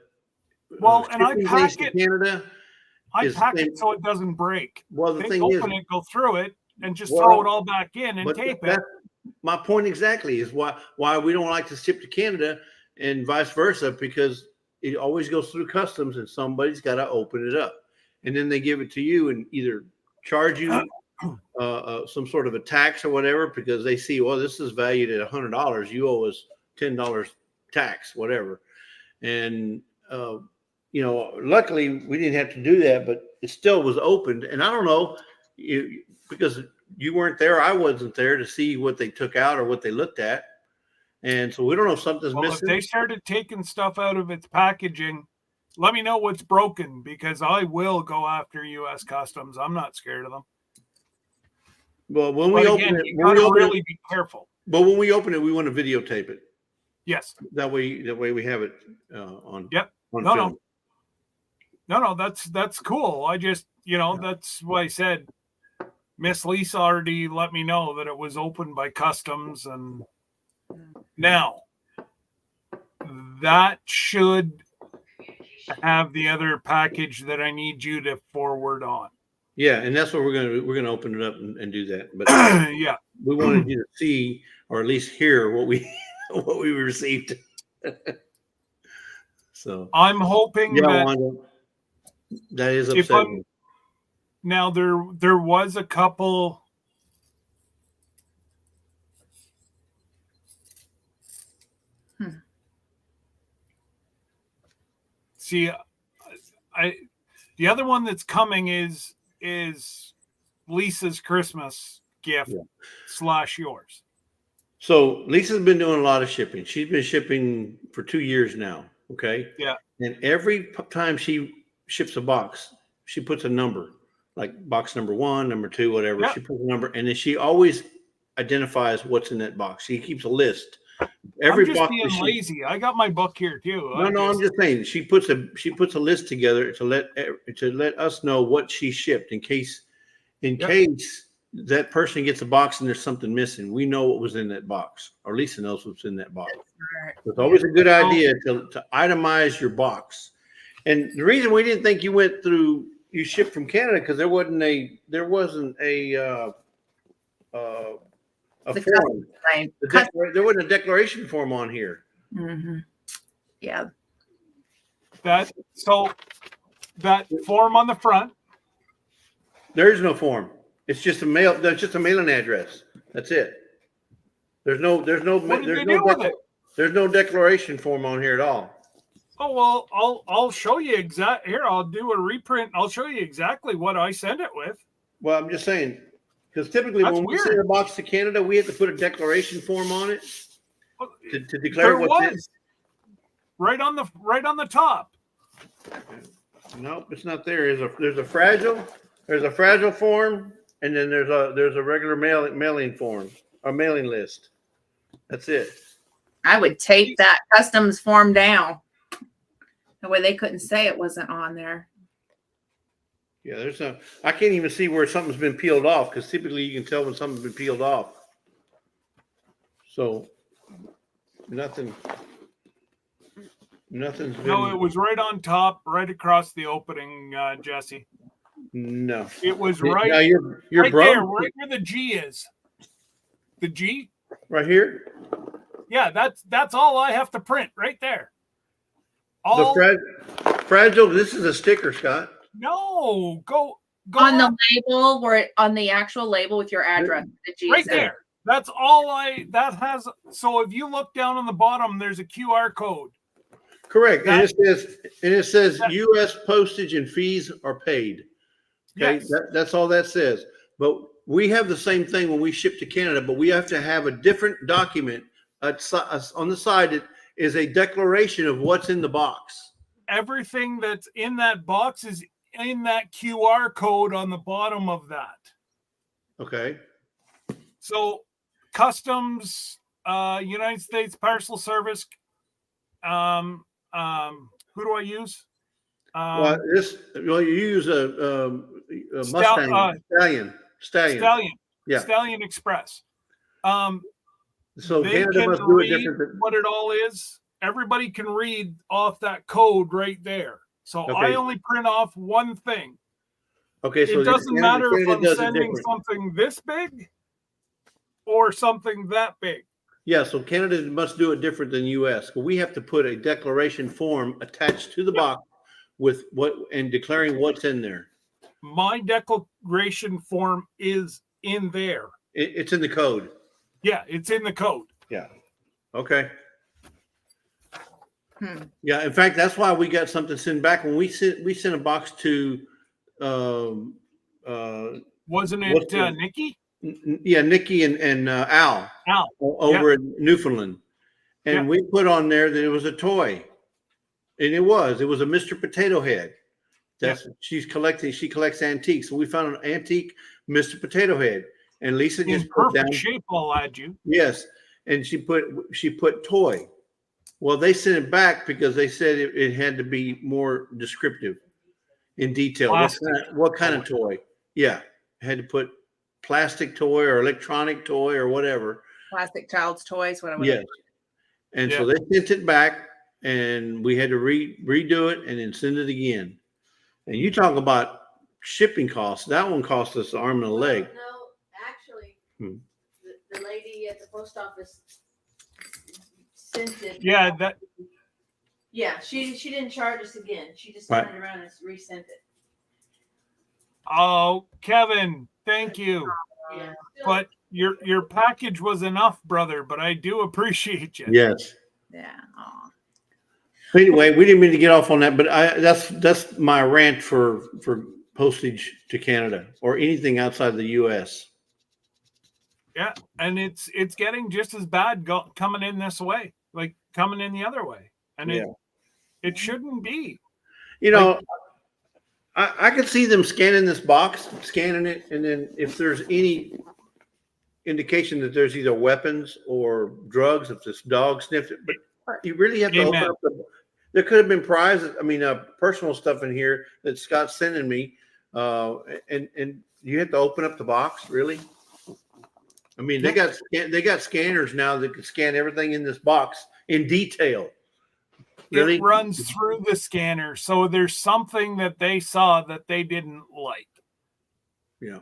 [SPEAKER 4] Well, and I
[SPEAKER 1] shipping
[SPEAKER 4] pack
[SPEAKER 1] things to
[SPEAKER 4] it.
[SPEAKER 1] Canada.
[SPEAKER 4] I
[SPEAKER 1] is the
[SPEAKER 4] pack
[SPEAKER 1] same-
[SPEAKER 4] it so it doesn't break.
[SPEAKER 1] Well, the
[SPEAKER 4] They
[SPEAKER 1] thing
[SPEAKER 4] open
[SPEAKER 1] is,
[SPEAKER 4] it, go through it, and just
[SPEAKER 1] Well,
[SPEAKER 4] throw it all back in and
[SPEAKER 1] but
[SPEAKER 4] tape it.
[SPEAKER 1] that's my point exactly is why we don't like to ship to Canada and vice versa, because it always goes through customs and somebody's got to open it up, and then they give it to you and either charge you some sort of a tax or whatever, because they see, well, this is valued at $100, you owe us $10 tax, whatever. And luckily we didn't have to do that, but it still was opened. And I don't know, because you weren't there, I wasn't there to see what they took out or what they looked at, and so we don't know if something's
[SPEAKER 4] Well, if
[SPEAKER 1] missing.
[SPEAKER 4] they started taking stuff out of its packaging, let me know what's broken because I will go after U.S. Customs. I'm not scared of them.
[SPEAKER 1] Well, when
[SPEAKER 4] But
[SPEAKER 1] we
[SPEAKER 4] again,
[SPEAKER 1] open it,
[SPEAKER 4] you
[SPEAKER 1] when we
[SPEAKER 4] gotta
[SPEAKER 1] open
[SPEAKER 4] really
[SPEAKER 1] it,
[SPEAKER 4] be careful.
[SPEAKER 1] But when we open it, we want to videotape it.
[SPEAKER 4] Yes.
[SPEAKER 1] That way we have it on.
[SPEAKER 4] Yep.
[SPEAKER 1] On
[SPEAKER 4] No,
[SPEAKER 1] film.
[SPEAKER 4] No, that's cool. I just, that's what I said. Miss Lisa already let me know that it was opened by customs, and now that should have the other package that I need you to forward on.
[SPEAKER 1] Yeah, and that's what we're gonna open it up and do that. But
[SPEAKER 4] Yeah,
[SPEAKER 1] we wanted you to see, or at least hear, what we received. So
[SPEAKER 4] I'm hoping
[SPEAKER 1] yeah,
[SPEAKER 4] that
[SPEAKER 1] Wanda, that is
[SPEAKER 4] if
[SPEAKER 1] upsetting.
[SPEAKER 4] now there was a couple. See, the other one that's coming is Lisa's Christmas gift / yours.
[SPEAKER 1] So Lisa's been doing a lot of shipping. She's been shipping for 2 years now. Okay.
[SPEAKER 4] Yeah.
[SPEAKER 1] And every time she ships a box, she puts a number, like box number 1, number 2, whatever.
[SPEAKER 4] Yeah.
[SPEAKER 1] She puts a number, and then she always identifies what's in that box. She keeps a list. Every
[SPEAKER 4] I'm just
[SPEAKER 1] box
[SPEAKER 4] being lazy. I got my book here too.
[SPEAKER 1] I'm just saying she puts a list together to let us know what she shipped in case that person gets a box and there's something missing. We know what was in that box, or Lisa knows what's in that box. It's always a good idea to itemize your box. And the reason we didn't think you shipped from Canada because there wasn't a form. There wasn't a declaration form on here.
[SPEAKER 2] Mm-hmm. Yeah.
[SPEAKER 4] That form on the front.
[SPEAKER 1] There is no form. It's just a mail. That's just a mailing address. That's it. There's no declaration form on here at all.
[SPEAKER 4] Oh well, I'll show you here. I'll do a reprint. I'll show you exactly what I sent it with.
[SPEAKER 1] Well, I'm just saying, because typically when we send a box to Canada, we have to put a declaration form on it to declare what's in.
[SPEAKER 4] Right on the top.
[SPEAKER 1] Nope, it's not there. There's a fragile form, and then there's a regular mailing form, a mailing list. That's it.
[SPEAKER 2] I would tape that customs form down. That way they couldn't say it wasn't on there.
[SPEAKER 1] Yeah, I can't even see where something's been peeled off, because typically you can tell when something's been peeled off. So nothing's been.
[SPEAKER 4] No, it was right on top, right across the opening, Jesse.
[SPEAKER 1] No,
[SPEAKER 4] it was right.
[SPEAKER 1] Now you're
[SPEAKER 4] right there, right where the G is. The G
[SPEAKER 1] right here.
[SPEAKER 4] Yeah, that's all I have to print right there.
[SPEAKER 1] Fragile. This is a sticker, Scott.
[SPEAKER 4] No, go
[SPEAKER 2] on the label, on the actual label with your address. The G
[SPEAKER 4] right there. That's all that has. So if you look down on the bottom, there's a QR code.
[SPEAKER 1] Correct, and it says U.S. postage and fees are paid. Okay,
[SPEAKER 4] yes.
[SPEAKER 1] That's all that says. But we have the same thing when we ship to Canada, but we have to have a different document on the side. It is a declaration of what's in the box.
[SPEAKER 4] Everything that's in that box is in that QR code on the bottom of that.
[SPEAKER 1] Okay.
[SPEAKER 4] So customs, United States Parcel Service. Who do I use?
[SPEAKER 1] You use a Mustang Stallion. Yeah.
[SPEAKER 4] Stallion Express.
[SPEAKER 1] So
[SPEAKER 4] they
[SPEAKER 1] Canada
[SPEAKER 4] can
[SPEAKER 1] must do it
[SPEAKER 4] read
[SPEAKER 1] different.
[SPEAKER 4] What it all is. Everybody can read off that code right there. So I only print off one thing.
[SPEAKER 1] Okay, so
[SPEAKER 4] it doesn't matter if I'm sending something this big or something that big.
[SPEAKER 1] Yeah, so Canada must do it different than U.S. But we have to put a declaration form attached to the box with and declaring what's in there.
[SPEAKER 4] My declaration form is in there.
[SPEAKER 1] It's in the code.
[SPEAKER 4] Yeah, it's in the code.
[SPEAKER 1] Yeah. Okay. Yeah, in fact, that's why we got something sent back when we sent a box to.
[SPEAKER 4] Wasn't it Nikki?
[SPEAKER 1] Yeah, Nikki and Al over in Newfoundland, and we put on there that it was a toy, and it was a Mr. Potato Head. She collects antiques, so we found an antique Mr. Potato Head, and Lisa
[SPEAKER 4] In
[SPEAKER 1] just put down,
[SPEAKER 4] perfect shape, I'll add you.
[SPEAKER 1] yes, and she put toy. Well, they sent it back because they said it had to be more descriptive in detail.
[SPEAKER 4] Plastic
[SPEAKER 1] What kind of toy? Yeah, had to put plastic toy or electronic toy or whatever.
[SPEAKER 2] Plastic child's toys, whatever.
[SPEAKER 1] Yes. And
[SPEAKER 4] Yeah.
[SPEAKER 1] so they sent it back, and we had to redo it and then send it again. And you talk about shipping costs. That one cost us an arm and a leg.
[SPEAKER 3] No, actually,
[SPEAKER 1] Hmm.
[SPEAKER 3] the lady at the post office sent it.
[SPEAKER 4] Yeah, that
[SPEAKER 3] Yeah, she didn't charge us again. She just
[SPEAKER 1] Right.
[SPEAKER 3] turned around and resent it.
[SPEAKER 4] oh Kevin, thank you.
[SPEAKER 3] Yeah.
[SPEAKER 4] But your package was enough, brother, but I do appreciate you.
[SPEAKER 1] Yes.
[SPEAKER 2] Yeah. Aw.
[SPEAKER 1] Anyway, we didn't mean to get off on that, but that's my rant for postage to Canada or anything outside the U.S.
[SPEAKER 4] Yeah, and it's getting just as bad coming in this way, like coming in the other way, and
[SPEAKER 1] Yeah.
[SPEAKER 4] it shouldn't be.
[SPEAKER 1] You know, I could see them scanning this box, scanning it, and then if there's any indication that there's either weapons or drugs, if this dog sniffed it, but you really have to open
[SPEAKER 4] Amen.
[SPEAKER 1] up there could have been prizes. I mean, personal stuff in here that Scott's sending me, and you have to open up the box, really. I mean, they got scanners now that can scan everything in this box in detail. Really?
[SPEAKER 4] It runs through the scanner, so there's something that they saw that they didn't like.
[SPEAKER 1] Yeah.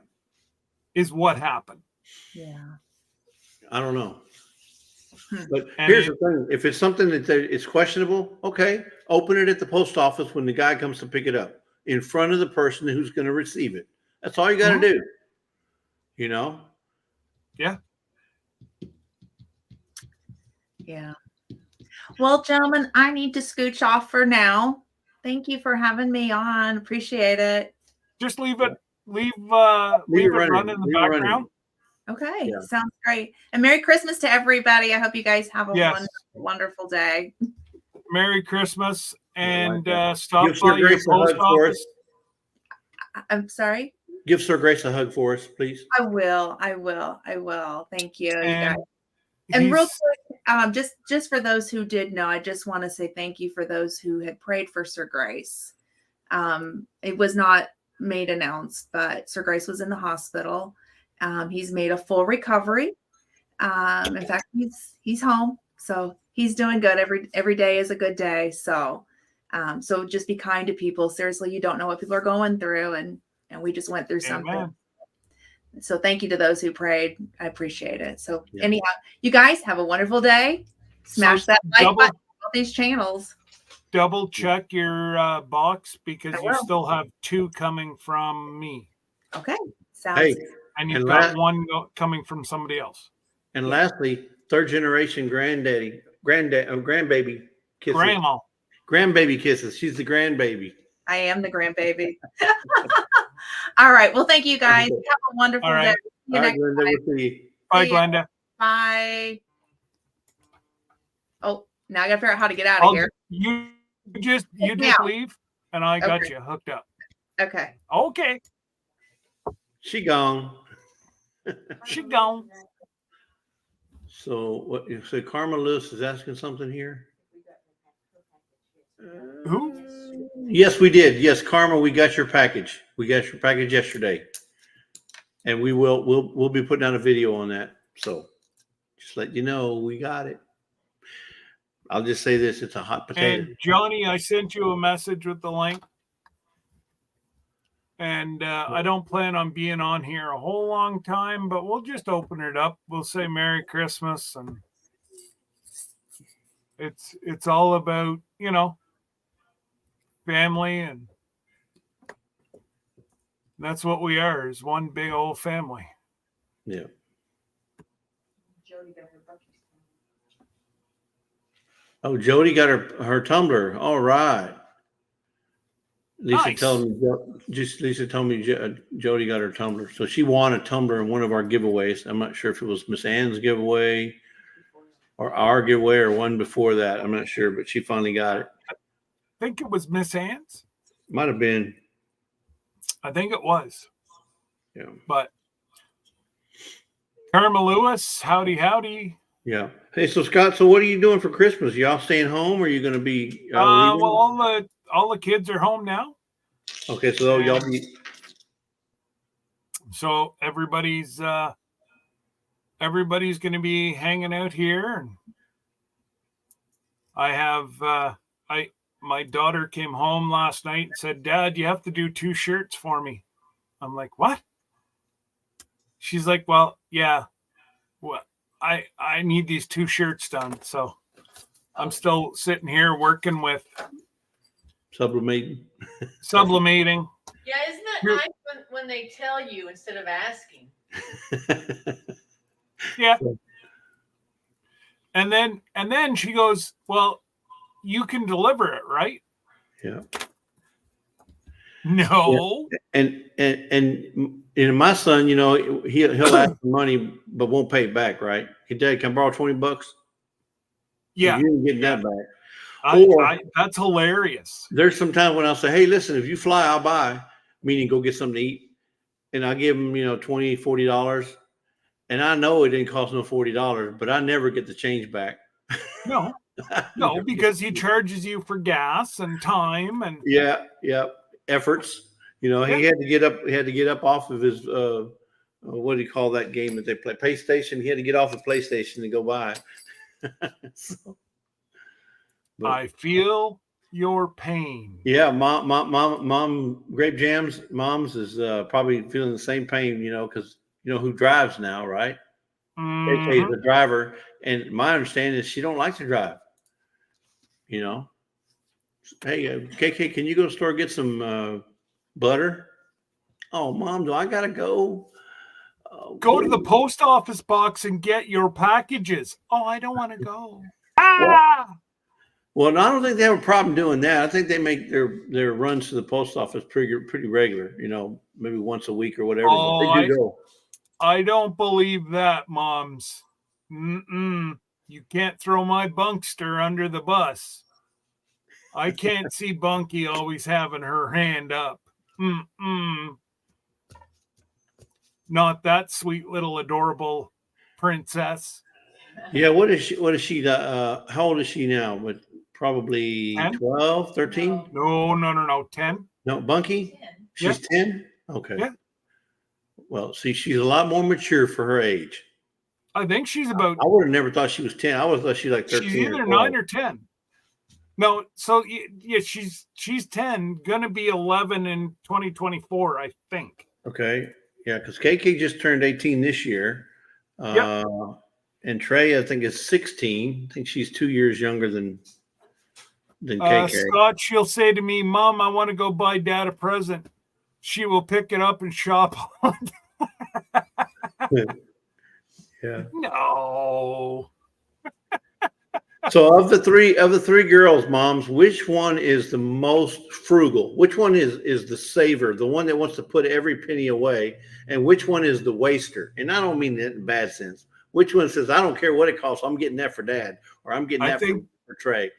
[SPEAKER 4] Is what happened.
[SPEAKER 2] Yeah.
[SPEAKER 1] I don't know.
[SPEAKER 2] Hmm.
[SPEAKER 1] But
[SPEAKER 4] And
[SPEAKER 1] here's the thing: if it's something that it's questionable, okay, open it at the post office when the guy comes to pick it up, in front of the person who's going to receive it. That's all you got to do. You know?
[SPEAKER 4] Yeah.
[SPEAKER 2] Yeah. Well, gentlemen, I need to scooch off for now. Thank you for having me on. Appreciate it.
[SPEAKER 4] Just leave it run in the
[SPEAKER 1] Leave it running.
[SPEAKER 4] background.
[SPEAKER 2] Okay.
[SPEAKER 1] Yeah.
[SPEAKER 2] Sounds great. And Merry Christmas to everybody. I hope you guys have a
[SPEAKER 4] Yes.
[SPEAKER 2] wonderful day.
[SPEAKER 4] Merry Christmas, and
[SPEAKER 1] that.
[SPEAKER 4] stop
[SPEAKER 1] Give Sir
[SPEAKER 4] by your
[SPEAKER 1] Grace a
[SPEAKER 4] post
[SPEAKER 1] hug for
[SPEAKER 4] office.
[SPEAKER 1] us.
[SPEAKER 2] I'm sorry.
[SPEAKER 1] Give Sir Grace a hug for us, please.
[SPEAKER 2] I will. Thank you, you guys.
[SPEAKER 4] And
[SPEAKER 2] And real
[SPEAKER 4] he's-
[SPEAKER 2] quick, just for those who did know, I just want to say thank you for those who had prayed for Sir Grace. It was not made announced, but Sir Grace was in the hospital. He's made a full recovery. In fact, he's home, so he's doing good. Every day is a good day. So just be kind to people. Seriously, you don't know what people are going through, and we just went through something.
[SPEAKER 4] Amen.
[SPEAKER 2] So thank you to those who prayed. I appreciate it. So
[SPEAKER 1] Yeah.
[SPEAKER 2] anyhow, you guys have a wonderful day. Smash that like
[SPEAKER 4] double-
[SPEAKER 2] button on these channels.
[SPEAKER 4] Double check your box because
[SPEAKER 2] I
[SPEAKER 4] you
[SPEAKER 2] will.
[SPEAKER 4] still have 2 coming from me,
[SPEAKER 2] Okay. Sounds
[SPEAKER 1] Hey,
[SPEAKER 2] good.
[SPEAKER 4] and you've
[SPEAKER 1] And
[SPEAKER 4] got
[SPEAKER 1] last-
[SPEAKER 4] one coming from somebody else.
[SPEAKER 1] and lastly, third generation grandbaby kisses.
[SPEAKER 4] Grandma.
[SPEAKER 1] Grandbaby kisses. She's the grandbaby.
[SPEAKER 2] I am the grandbaby. All right. Well, thank you guys. Have a wonderful
[SPEAKER 4] All right.
[SPEAKER 2] day. See you
[SPEAKER 1] All right,
[SPEAKER 2] next
[SPEAKER 1] Glenda, we'll see you.
[SPEAKER 4] Bye,
[SPEAKER 2] See ya.
[SPEAKER 4] Glenda.
[SPEAKER 2] Bye. Oh, now I gotta figure out how to get out of here.
[SPEAKER 4] You just
[SPEAKER 2] Yeah.
[SPEAKER 4] leave, and I got
[SPEAKER 2] Okay.
[SPEAKER 4] you hooked up.
[SPEAKER 2] Okay.
[SPEAKER 4] Okay,
[SPEAKER 1] She gone.
[SPEAKER 4] she gone.
[SPEAKER 1] So what you say? Karma Lewis is asking something here.
[SPEAKER 4] Who?
[SPEAKER 1] Yes, we did. Yes, Karma, we got your package. We got your package yesterday, and we'll be putting out a video on that. So just let you know we got it. I'll just say this: it's a hot potato.
[SPEAKER 4] And Johnny, I sent you a message with the link. And I don't plan on being on here a whole long time, but we'll just open it up. We'll say Merry Christmas, and it's all about, family, and that's what we are, is one big old family.
[SPEAKER 1] Yeah. Oh, Jody got her tumbler. All right. Lisa
[SPEAKER 4] Nice.
[SPEAKER 1] told me Jody got her tumbler. So she won a tumbler in one of our giveaways. I'm not sure if it was Miss Ann's giveaway or our giveaway or one before that. I'm not sure, but she finally got it.
[SPEAKER 4] I think it was Miss Ann's.
[SPEAKER 1] Might have been.
[SPEAKER 4] I think it was.
[SPEAKER 1] Yeah.
[SPEAKER 4] But Karma Lewis, howdy, howdy.
[SPEAKER 1] Yeah. Hey, so Scott, so what are you doing for Christmas? Y'all staying home, or are you going to be leaving?
[SPEAKER 4] Well, all the kids are home now,
[SPEAKER 1] Okay, so y'all be.
[SPEAKER 4] so everybody's going to be hanging out here. And I have my daughter came home last night and said, "Dad, you have to do 2 shirts for me." I'm like, "What?" She's like, "Well, yeah, well, I need these 2 shirts done." So I'm still sitting here working with
[SPEAKER 1] Sublimating.
[SPEAKER 4] sublimating.
[SPEAKER 7] Yeah, isn't that
[SPEAKER 4] You're-
[SPEAKER 7] nice when they tell you instead of asking?
[SPEAKER 4] Yeah. And then she goes, "Well, you can deliver it, right?"
[SPEAKER 1] Yeah.
[SPEAKER 4] No.
[SPEAKER 1] And my son, you know, he'll ask for money but won't pay it back, right? Hey, Dad, can I borrow $20?
[SPEAKER 4] Yeah.
[SPEAKER 1] You ain't getting
[SPEAKER 4] Yeah.
[SPEAKER 1] that back.
[SPEAKER 4] That's hilarious.
[SPEAKER 1] There's some time when I'll say, hey, listen, if you fly, I'll buy, meaning go get something to eat. And I give him, you know, $20, $40. And I know it didn't cost no $40, but I never get the change back.
[SPEAKER 4] No, because he charges you for gas and time and
[SPEAKER 1] Yeah. Efforts. You know, he had to get up off of his what do you call that game that they play? PlayStation. He had to get off of PlayStation to go buy. So, but,
[SPEAKER 4] I feel your pain.
[SPEAKER 1] yeah, mom, Grape Jams, mom's is probably feeling the same pain, you know, because you know who drives now, right? KK is
[SPEAKER 4] Mhm.
[SPEAKER 1] the driver, and my understanding is she don't like to drive. You know, hey KK, can you go to the store and get some butter? Oh, Mom, do I gotta go?
[SPEAKER 4] Go to the post office box and get your packages. Oh, I don't want to go.
[SPEAKER 1] Well, I don't think they have a problem doing that. I think they make their runs to the post office pretty regular. You know, maybe once a week or whatever.
[SPEAKER 4] Oh,
[SPEAKER 1] but they do go.
[SPEAKER 4] I don't believe that, moms. You can't throw my Bunkster under the bus. I can't see Bunky always having her hand up. Not that sweet little adorable princess.
[SPEAKER 1] Yeah, what is she? How old is she now? But probably
[SPEAKER 4] 10?
[SPEAKER 1] 12, 13?
[SPEAKER 4] No. 10?
[SPEAKER 1] No, Bunky? She's 10? Okay.
[SPEAKER 4] Yeah.
[SPEAKER 1] Well, see, she's a lot more mature for her age.
[SPEAKER 4] I think she's about.
[SPEAKER 1] I would have never thought she was 10. I would have thought she's like 13.
[SPEAKER 4] She's either 9 or 10. No, so yeah, she's 10, gonna be 11 in 2024, I think.
[SPEAKER 1] Okay. Yeah, because KK just turned 18 this year.
[SPEAKER 4] Yep.
[SPEAKER 1] And Trey, I think, is 16. I think she's 2 years younger than KK.
[SPEAKER 4] Scott, she'll say to me, "Mom, I want to go buy Dad a present." She will pick it up and shop on.
[SPEAKER 1] Yeah.
[SPEAKER 4] No.
[SPEAKER 1] So of the three girls, moms, which one is the most frugal? Which one is the saver, the one that wants to put every penny away, and which one is the waster? And I don't mean that in a bad sense. Which one says, I don't care what it costs, I'm getting that for Dad, or I'm getting that for Trey?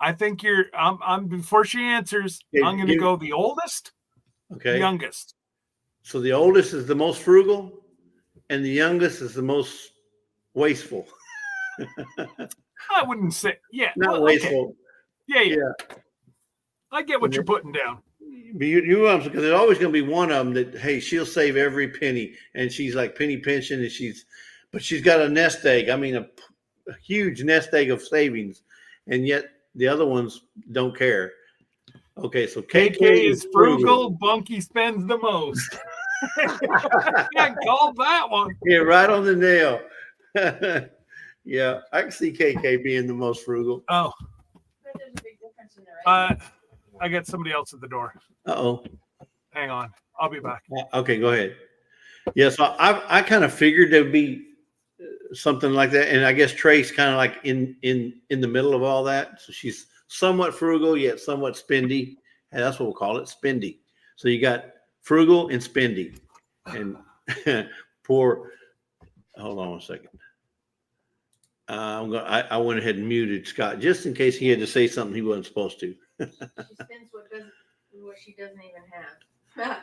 [SPEAKER 4] I think I'm before she answers, I'm gonna go the oldest,
[SPEAKER 1] okay,
[SPEAKER 4] youngest.
[SPEAKER 1] So the oldest is the most frugal, and the youngest is the most wasteful.
[SPEAKER 4] I wouldn't say, yeah.
[SPEAKER 1] Not wasteful.
[SPEAKER 4] Okay. Yeah. I get what you're putting down.
[SPEAKER 1] You because there's always going to be one of them that, hey, she'll save every penny, and she's like penny pinching, and but she's got a nest egg. I mean, a huge nest egg of savings, and yet the other ones don't care. Okay, so
[SPEAKER 4] KK is frugal. Bunky spends the most. Can't call that one.
[SPEAKER 1] Yeah, right on the nail. Yeah, I can see KK being the most frugal.
[SPEAKER 4] Oh.
[SPEAKER 3] There's a big difference in the
[SPEAKER 4] I got somebody else at the door.
[SPEAKER 1] Uh-oh.
[SPEAKER 4] Hang on. I'll be back.
[SPEAKER 1] Okay, go ahead. Yeah, so I kind of figured there'd be something like that. And I guess Trey's kind of like in the middle of all that. So she's somewhat frugal, yet somewhat spendy. And that's what we'll call it, spendy. So you got frugal and spendy. And hold on one second. I went ahead and muted Scott just in case he had to say something he wasn't supposed to.
[SPEAKER 3] She spends what she doesn't even have.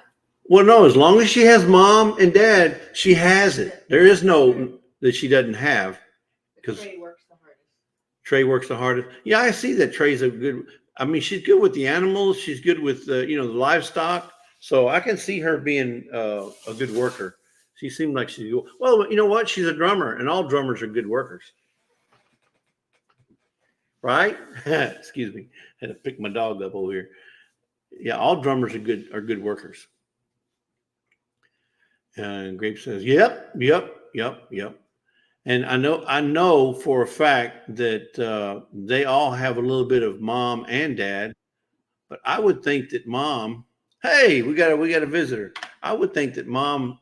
[SPEAKER 1] Well, no, as long as she has mom and dad, she has it. There is no that she doesn't have because
[SPEAKER 3] Trey works the hardest.
[SPEAKER 1] Trey works the hardest. Yeah, I see that Trey's a good. I mean, she's good with the animals. She's good with the the livestock. So I can see her being a good worker. She seemed like she's well. You know what? She's a drummer, and all drummers are good workers, right? Excuse me. Had to pick my dog up over here. Yeah, all drummers are good workers. And Grape says, "Yep, yep, yep, yep." And I know for a fact that they all have a little bit of mom and dad. But I would think that mom, hey, we got a visitor. I would think that mom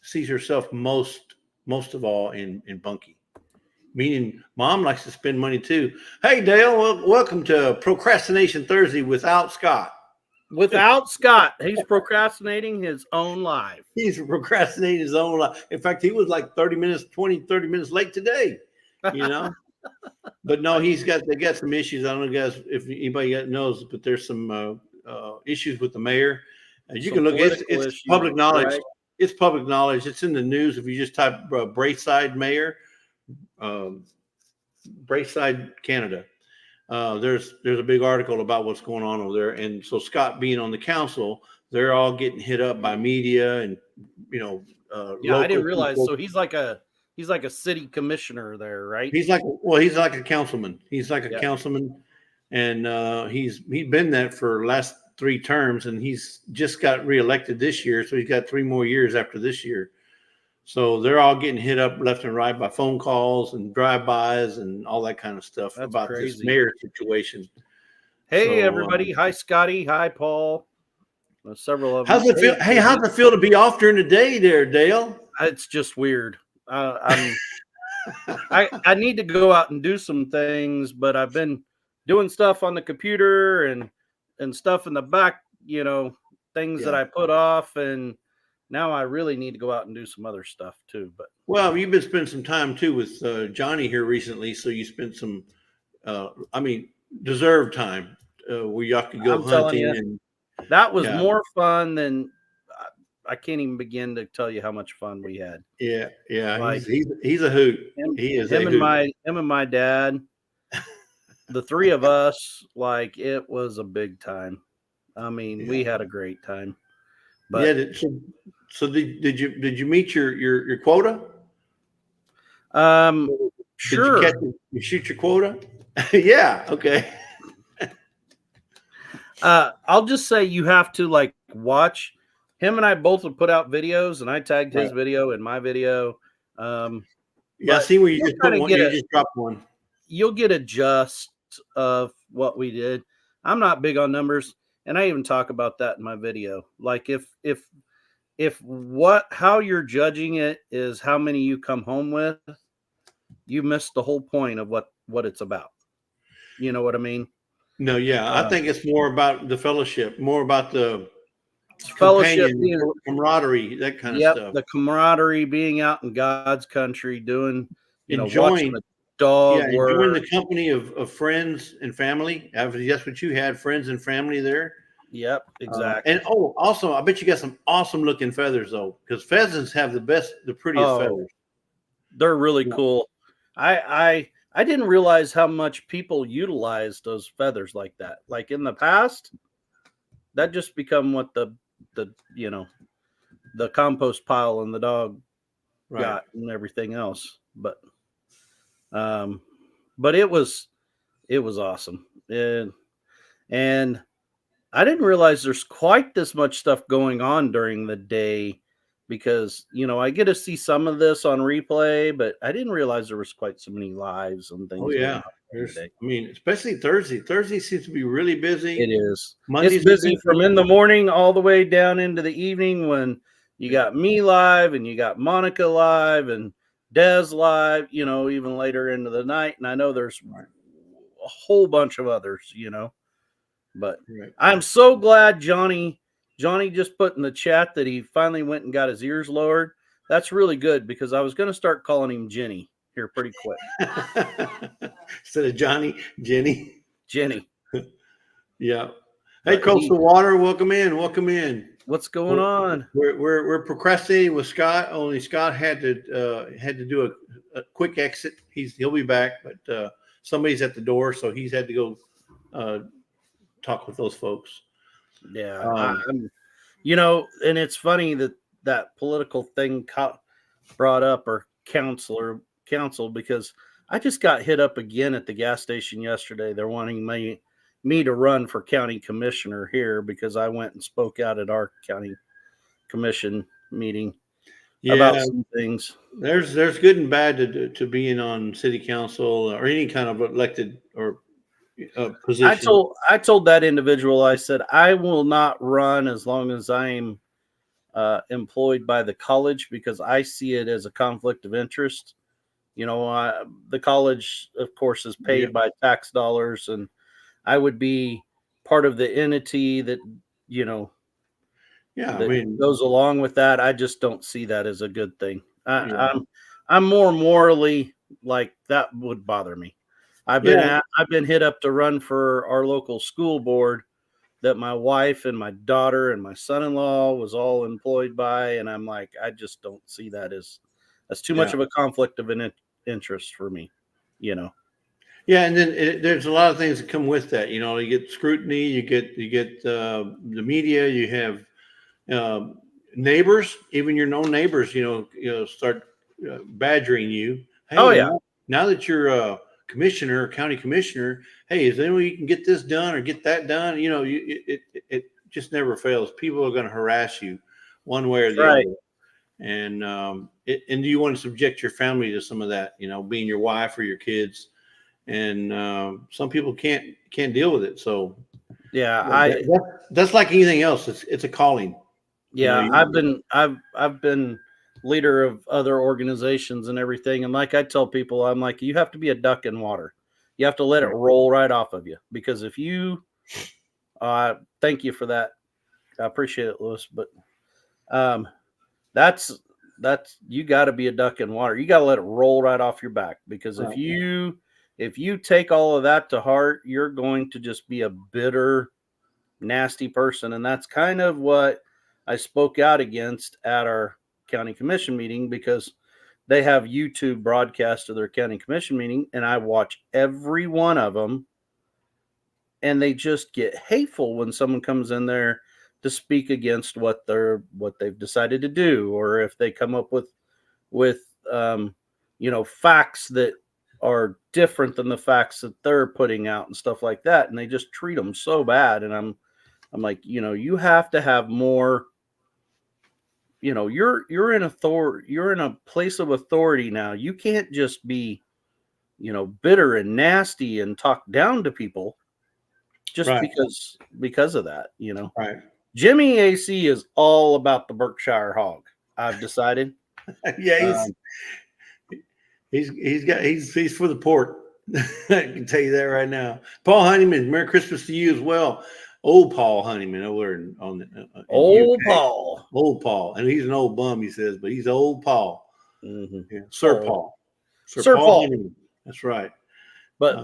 [SPEAKER 1] sees herself most of all in Bunky. Meaning, mom likes to spend money too. Hey, Dale, welcome to Procrastination Thursday without Scott.
[SPEAKER 8] Without Scott, he's procrastinating his own life.
[SPEAKER 1] He's procrastinating his own life. In fact, he was like 30 minutes late today, you know? But no, they got some issues. I don't know, guys, if anybody knows, but there's some issues with the mayor. You
[SPEAKER 8] Some
[SPEAKER 1] can look, it's
[SPEAKER 8] issues,
[SPEAKER 1] public knowledge.
[SPEAKER 8] right?
[SPEAKER 1] It's public knowledge. It's in the news. If you just type Braeside mayor, Braeside, Canada, there's a big article about what's going on over there. And so Scott being on the council, they're all getting hit up by media and,
[SPEAKER 8] Yeah, I didn't realize.
[SPEAKER 1] people.
[SPEAKER 8] So he's like a city commissioner there, right?
[SPEAKER 1] He's like a councilman. He's like a
[SPEAKER 8] Yeah.
[SPEAKER 1] councilman, and he's been that for last 3 terms, and he's just got reelected this year, so he's got 3 more years after this year. So they're all getting hit up left and right by phone calls and drive-bys and all that kind of stuff
[SPEAKER 8] That's
[SPEAKER 1] about
[SPEAKER 8] crazy.
[SPEAKER 1] this mayor situation.
[SPEAKER 8] Hey,
[SPEAKER 1] So,
[SPEAKER 8] everybody! Hi, Scotty. Hi, Paul. Several of
[SPEAKER 1] How's
[SPEAKER 8] them.
[SPEAKER 1] it feel? Hey, how's it feel to be off during the day, there, Dale?
[SPEAKER 8] It's just weird. I need to go out and do some things, but I've been doing stuff on the computer and stuff in the back, things that I put off, and now I really need to go out and do some other stuff too. But
[SPEAKER 1] Well, you've been spending some time too with Johnny here recently, so you spent some, deserved time where y'all could go
[SPEAKER 8] I'm telling
[SPEAKER 1] hunting
[SPEAKER 8] you,
[SPEAKER 1] and
[SPEAKER 8] that was
[SPEAKER 1] yeah.
[SPEAKER 8] more fun than I can't even begin to tell you how much fun we had.
[SPEAKER 1] Yeah.
[SPEAKER 8] Like,
[SPEAKER 1] he's a hoot. He is
[SPEAKER 8] him
[SPEAKER 1] a hoot.
[SPEAKER 8] him and my dad, the 3 of us, like, it was a big time. I mean, we had a great time. But
[SPEAKER 1] Yeah. So did you meet your quota?
[SPEAKER 8] sure.
[SPEAKER 1] Did you shoot your quota? Yeah. Okay.
[SPEAKER 8] I'll just say you have to like watch. Him and I both have put out videos, and I tagged his video in my video.
[SPEAKER 1] Yeah. I
[SPEAKER 8] But
[SPEAKER 1] see where you
[SPEAKER 8] you'll
[SPEAKER 1] just put
[SPEAKER 8] kinda
[SPEAKER 1] one.
[SPEAKER 8] get
[SPEAKER 1] You
[SPEAKER 8] a-
[SPEAKER 1] just dropped one.
[SPEAKER 8] You'll get a gist of what we did. I'm not big on numbers, and I even talk about that in my video. Like how you're judging it is how many you come home with, you missed the whole point of what it's about. You know what I mean?
[SPEAKER 1] No. Yeah. I think it's more about the fellowship, more about the
[SPEAKER 8] Fellowship,
[SPEAKER 1] camaraderie, that kind of
[SPEAKER 8] yep,
[SPEAKER 1] stuff.
[SPEAKER 8] the camaraderie, being out in God's country, doing, watching
[SPEAKER 1] Enjoying
[SPEAKER 8] the dog
[SPEAKER 1] enjoying
[SPEAKER 8] work.
[SPEAKER 1] the company of friends and family. That's what you had, friends and family there.
[SPEAKER 8] Yep, exactly.
[SPEAKER 1] And also, I bet you got some awesome looking feathers though, because pheasants have the prettiest feathers.
[SPEAKER 8] They're really cool. I didn't realize how much people utilize those feathers like that. Like in the past, that just become what the compost pile and the dog got and everything else. But it was awesome. And I didn't realize there's quite this much stuff going on during the day, because I get to see some of this on replay, but I didn't realize there was quite so many lives and things.
[SPEAKER 1] Oh yeah, especially Thursday. Thursday seems to be really busy.
[SPEAKER 8] It is.
[SPEAKER 1] Monday's
[SPEAKER 8] It's busy from in the morning all the way down into the evening, when you got me live and you got Monica live and Des live. Even later into the night, and I know there's a whole bunch of others. But I'm so glad Johnny just put in the chat that he finally went and got his ears lowered. That's really good, because I was going to start calling him Jenny here pretty quick.
[SPEAKER 1] Instead of Johnny, Jenny.
[SPEAKER 8] Jenny.
[SPEAKER 1] Yeah. Hey, Coastal Water, welcome in.
[SPEAKER 8] What's going on?
[SPEAKER 1] We're procrastinating with Scott. Only Scott had to do a quick exit. He'll be back, but somebody's at the door, so he's had to go talk with those folks.
[SPEAKER 8] Yeah,
[SPEAKER 1] Um,
[SPEAKER 8] I'm, and it's funny that political thing brought up or council because I just got hit up again at the gas station yesterday. They're wanting me to run for county commissioner here because I went and spoke out at our county commission meeting about some things.
[SPEAKER 1] There's good and bad to being on city council or any kind of elected or position.
[SPEAKER 8] I told that individual, I said, I will not run as long as I'm employed by the college because I see it as a conflict of interest. The college, of course, is paid by tax dollars, and I would be part of the entity that, goes along with that. I just don't see that as a good thing. I'm more morally like that would bother me. I've been hit up to run for our local school board that my wife and my daughter and my son-in-law was all employed by, and I'm like, I just don't see that as too much of a conflict of an interest for me.
[SPEAKER 1] Yeah, and then there's a lot of things that come with that. You get scrutiny, you get the media, you have neighbors, even your known neighbors. Start badgering you. Hey, now that you're a commissioner, county commissioner, hey, is there any way you can get this done or get that done? It just never fails. People are going to harass you one way or the other. And do you want to subject your family to some of that? Being your wife or your kids. And some people can't deal with it. So that's like anything else. It's a calling.
[SPEAKER 8] Yeah, I've been leader of other organizations and everything, and like I tell people, I'm like, you have to be a duck in water. You have to let it roll right off of you, because if you thank you for that, I appreciate it, Lewis, but that's you got to be a duck in water. You got to let it roll right off your back, because if you take all of that to heart, you're going to just be a bitter, nasty person. And that's kind of what I spoke out against at our county commission meeting, because they have YouTube broadcast of their county commission meeting, and I watch every one of them, and they just get hateful when someone comes in there to speak against what they've decided to do, or if they come up with facts that are different than the facts that they're putting out and stuff like that, and they just treat them so bad. And I'm like, you have to have more. You're in authority. You're in a place of authority now. You can't just be, bitter and nasty and talk down to people just because of that.
[SPEAKER 1] Right.
[SPEAKER 8] Jimmy AC is all about the Berkshire hog. I've decided.
[SPEAKER 1] Yeah, he's for the pork. I can tell you that right now. Paul Honeyman, Merry Christmas to you as well. Old Paul Honeyman over on the
[SPEAKER 8] old
[SPEAKER 1] UK.
[SPEAKER 8] Paul.
[SPEAKER 1] Old Paul, and he's an old bum, he says, but he's old Paul.
[SPEAKER 8] Mm-hmm.
[SPEAKER 1] Yeah. Sir Paul.
[SPEAKER 8] Sir Paul.
[SPEAKER 1] Honeyman. That's right.
[SPEAKER 8] But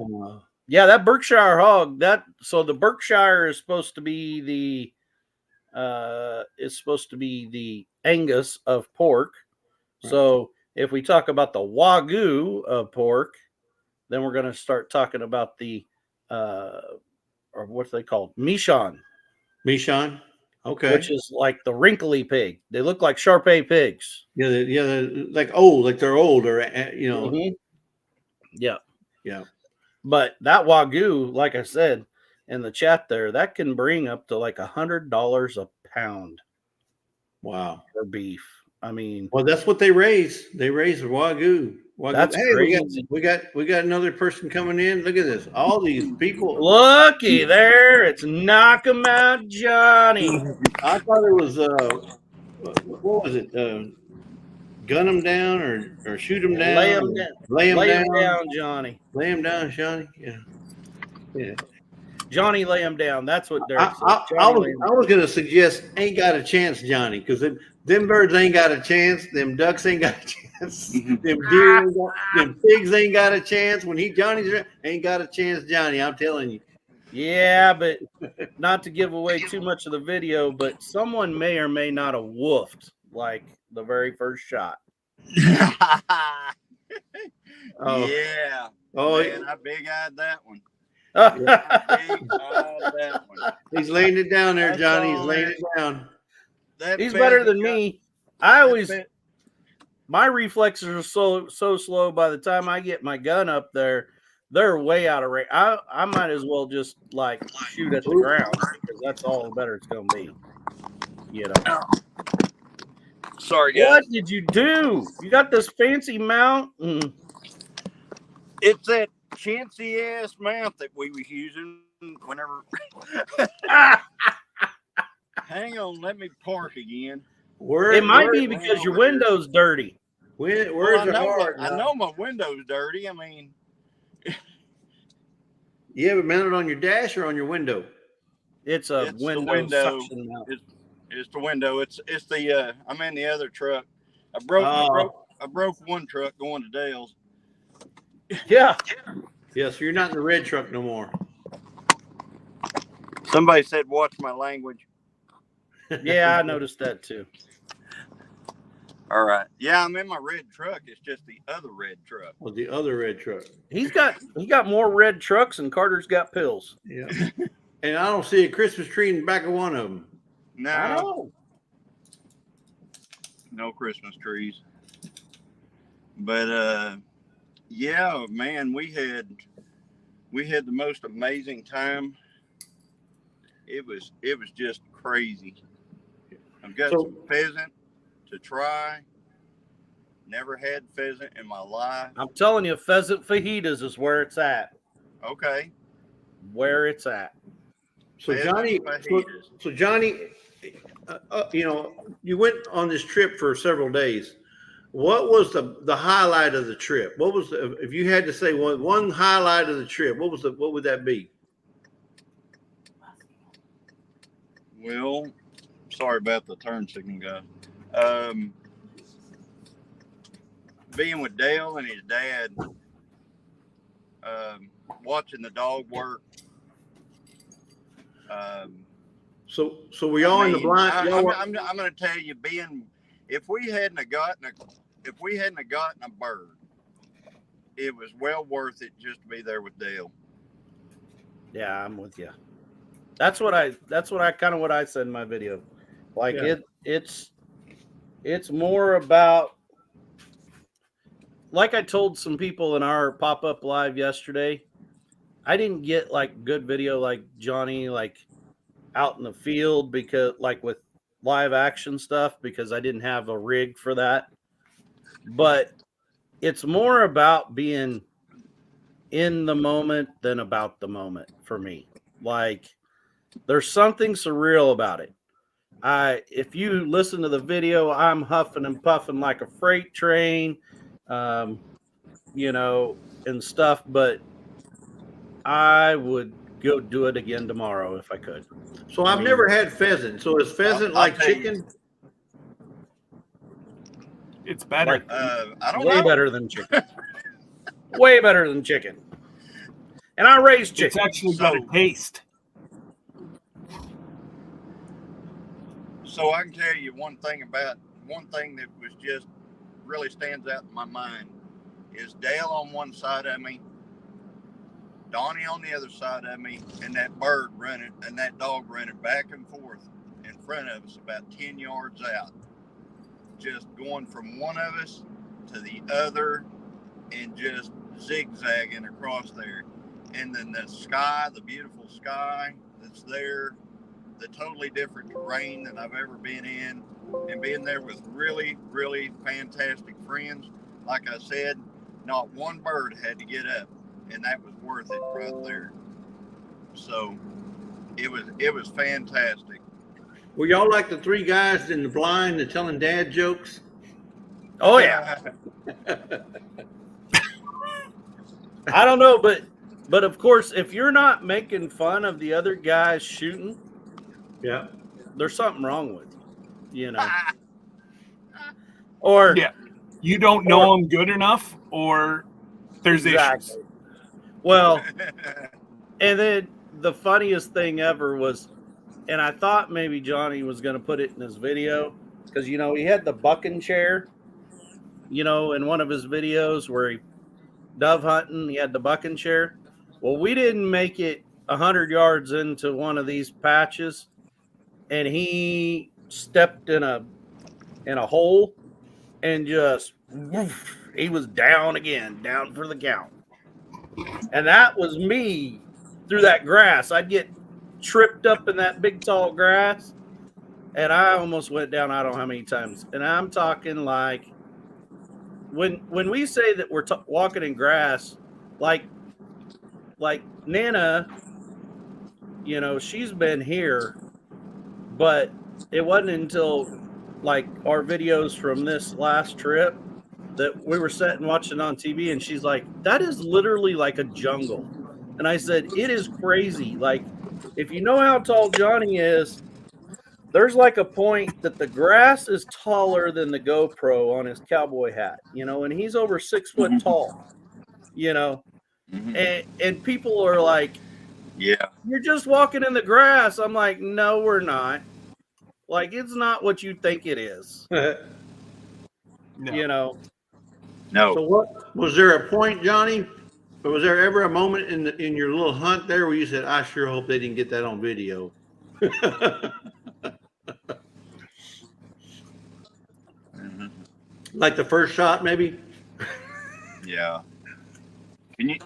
[SPEAKER 8] that Berkshire hog. So the Berkshire is supposed to be the Angus of pork. Right. So if we talk about the Wagyu of pork, then we're going to start talking about the or what's they called? Michon.
[SPEAKER 1] Okay.
[SPEAKER 8] Which is like the wrinkly pig. They look like Shar-Pei pigs.
[SPEAKER 1] Yeah, they're like old, like they're old, or
[SPEAKER 8] Mm-hmm.
[SPEAKER 1] Yeah.
[SPEAKER 8] But that Wagyu, like I said in the chat there, that can bring up to like $100 a pound.
[SPEAKER 1] Wow.
[SPEAKER 8] For beef. I mean,
[SPEAKER 1] well, that's what they raise. They raise the Wagyu.
[SPEAKER 8] That's crazy.
[SPEAKER 1] We got another person coming in. Look at this. All these people.
[SPEAKER 8] Looky there. It's Knock 'em Out Johnny.
[SPEAKER 1] I thought it was what was it? Gun him down or shoot him down?
[SPEAKER 8] Lay him down.
[SPEAKER 1] Lay him
[SPEAKER 8] down, Johnny.
[SPEAKER 1] Lay him down, Johnny. Yeah.
[SPEAKER 8] Johnny, lay him down. That's what Derek said.
[SPEAKER 1] I was going to suggest ain't got a chance, Johnny, because them birds ain't got a chance. Them ducks ain't got a chance. Them deer, them pigs ain't got a chance. When Johnny's ain't got a chance, Johnny. I'm telling you.
[SPEAKER 8] Yeah, but not to give away too much of the video, but someone may or may not have woofed like the very first shot.
[SPEAKER 1] Oh.
[SPEAKER 9] Yeah.
[SPEAKER 1] Oh,
[SPEAKER 9] Man, I big-eyed that one.
[SPEAKER 8] Yeah.
[SPEAKER 9] Big-eyed that one.
[SPEAKER 1] he's laying it down there,
[SPEAKER 9] I
[SPEAKER 1] Johnny. He's
[SPEAKER 9] saw
[SPEAKER 1] laying
[SPEAKER 9] that.
[SPEAKER 1] it down.
[SPEAKER 9] That
[SPEAKER 8] He's better
[SPEAKER 9] pheasant
[SPEAKER 8] than
[SPEAKER 9] got-
[SPEAKER 8] me. I
[SPEAKER 9] that
[SPEAKER 8] always
[SPEAKER 9] phe-
[SPEAKER 8] my reflexes are so slow. By the time I get my gun up there, they're way out of range. I might as well just like shoot at the ground because that's all the better it's gonna be. You know.
[SPEAKER 9] Sorry, guys.
[SPEAKER 8] What did you do? You got this fancy mount?
[SPEAKER 9] It's that chintzy ass mount that we was using whenever. Hang on, let me park again.
[SPEAKER 8] It might be because your window's dirty.
[SPEAKER 1] Words
[SPEAKER 9] Well,
[SPEAKER 1] are hard.
[SPEAKER 9] I know my window's dirty. I mean,
[SPEAKER 1] You have it mounted on your dash or on your window?
[SPEAKER 8] It's a
[SPEAKER 9] It's the
[SPEAKER 8] window
[SPEAKER 9] window.
[SPEAKER 8] suction mount.
[SPEAKER 9] it's the window. It's the I'm in the other truck. I broke one truck going to Dale's.
[SPEAKER 8] Yeah.
[SPEAKER 1] Yeah, so you're not in the red truck no more.
[SPEAKER 9] Somebody said, "Watch my language."
[SPEAKER 8] Yeah, I noticed that too.
[SPEAKER 9] All right. Yeah, I'm in my red truck. It's just the other red truck.
[SPEAKER 1] Well, the other red truck.
[SPEAKER 8] He got more red trucks and Carter's got pills.
[SPEAKER 1] Yeah. And I don't see a Christmas tree in the back of one of them.
[SPEAKER 8] I
[SPEAKER 9] No,
[SPEAKER 8] know.
[SPEAKER 9] no Christmas trees. But yeah, man, we had the most amazing time. It was just crazy. I've got some pheasant to try. Never had pheasant in my life.
[SPEAKER 8] I'm telling you, pheasant fajitas is where it's at.
[SPEAKER 9] Okay.
[SPEAKER 8] Where it's at.
[SPEAKER 1] So Johnny, you know, you went on this trip for several days. What was the highlight of the trip? What was if you had to say one highlight of the trip? What would that be?
[SPEAKER 9] Well, sorry about the turn signal, guy. Being with Dale and his dad, watching the dog work.
[SPEAKER 1] So were y'all in the blind?
[SPEAKER 9] I'm going to tell you, if we hadn't have gotten a bird, it was well worth it just to be there with Dale.
[SPEAKER 8] Yeah, I'm with you. That's what I said in my video. Like it's more about, like I told some people in our pop-up live yesterday, I didn't get like good video like Johnny, like out in the field because like with live action stuff, because I didn't have a rig for that. But it's more about being in the moment than about the moment for me. Like there's something surreal about it. If you listen to the video, I'm huffing and puffing like a freight train, you know, and stuff, but I would go do it again tomorrow if I could.
[SPEAKER 1] So I've never had pheasant. So is pheasant like chicken?
[SPEAKER 4] It's better.
[SPEAKER 8] Like,
[SPEAKER 9] I don't
[SPEAKER 8] way
[SPEAKER 9] know.
[SPEAKER 8] better than chicken. Way better than chicken. And I raised chicken.
[SPEAKER 4] It's actually got a taste.
[SPEAKER 9] So I can tell you one thing that was just really stands out in my mind is Dale on one side of me, Donnie on the other side of me, and that bird running and that dog running back and forth in front of us about 10 yards out, just going from one of us to the other and just zigzagging across there. And then the sky, the beautiful sky that's there, the totally different terrain than I've ever been in, and being there with really, really fantastic friends. Like I said, not one bird had to get up, and that was worth it right there. So it was fantastic.
[SPEAKER 1] Were y'all like the three guys in the blind and telling dad jokes?
[SPEAKER 8] Oh yeah. I don't know, but of course, if you're not making fun of the other guys shooting,
[SPEAKER 1] Yeah.
[SPEAKER 8] there's something wrong with you, you know. Or
[SPEAKER 4] Yeah. You don't know them good enough, or there's issues.
[SPEAKER 8] Well, and then the funniest thing ever was, and I thought maybe Johnny was going to put it in his video because, you know, he had the bucking chair, you know, in one of his videos where he dove hunting, he had the bucking chair. Well, we didn't make it 100 yards into one of these patches, and he stepped in a hole and just woof, he was down again, down for the count. And that was me through that grass. I'd get tripped up in that big tall grass, and I almost went down I don't know how many times. And I'm talking like when we say that we're walking in grass, like Nana, you know, she's been here, but it wasn't until like our videos from this last trip that we were sitting watching on TV, and she's like, that is literally like a jungle. And I said, it is crazy. Like, if you know how tall Johnny is, there's like a point that the grass is taller than the GoPro on his cowboy hat, you know, and he's over 6 foot tall, you know, and people are like,
[SPEAKER 9] Yeah.
[SPEAKER 8] you're just walking in the grass. I'm like, no, we're not. Like, it's not what you think it is,
[SPEAKER 4] No.
[SPEAKER 8] you know.
[SPEAKER 9] No.
[SPEAKER 1] So what was there a point, Johnny? Or was there ever a moment in your little hunt there where you said, I sure hope they didn't get that on video? Like the first shot, maybe?
[SPEAKER 9] Yeah. Can you?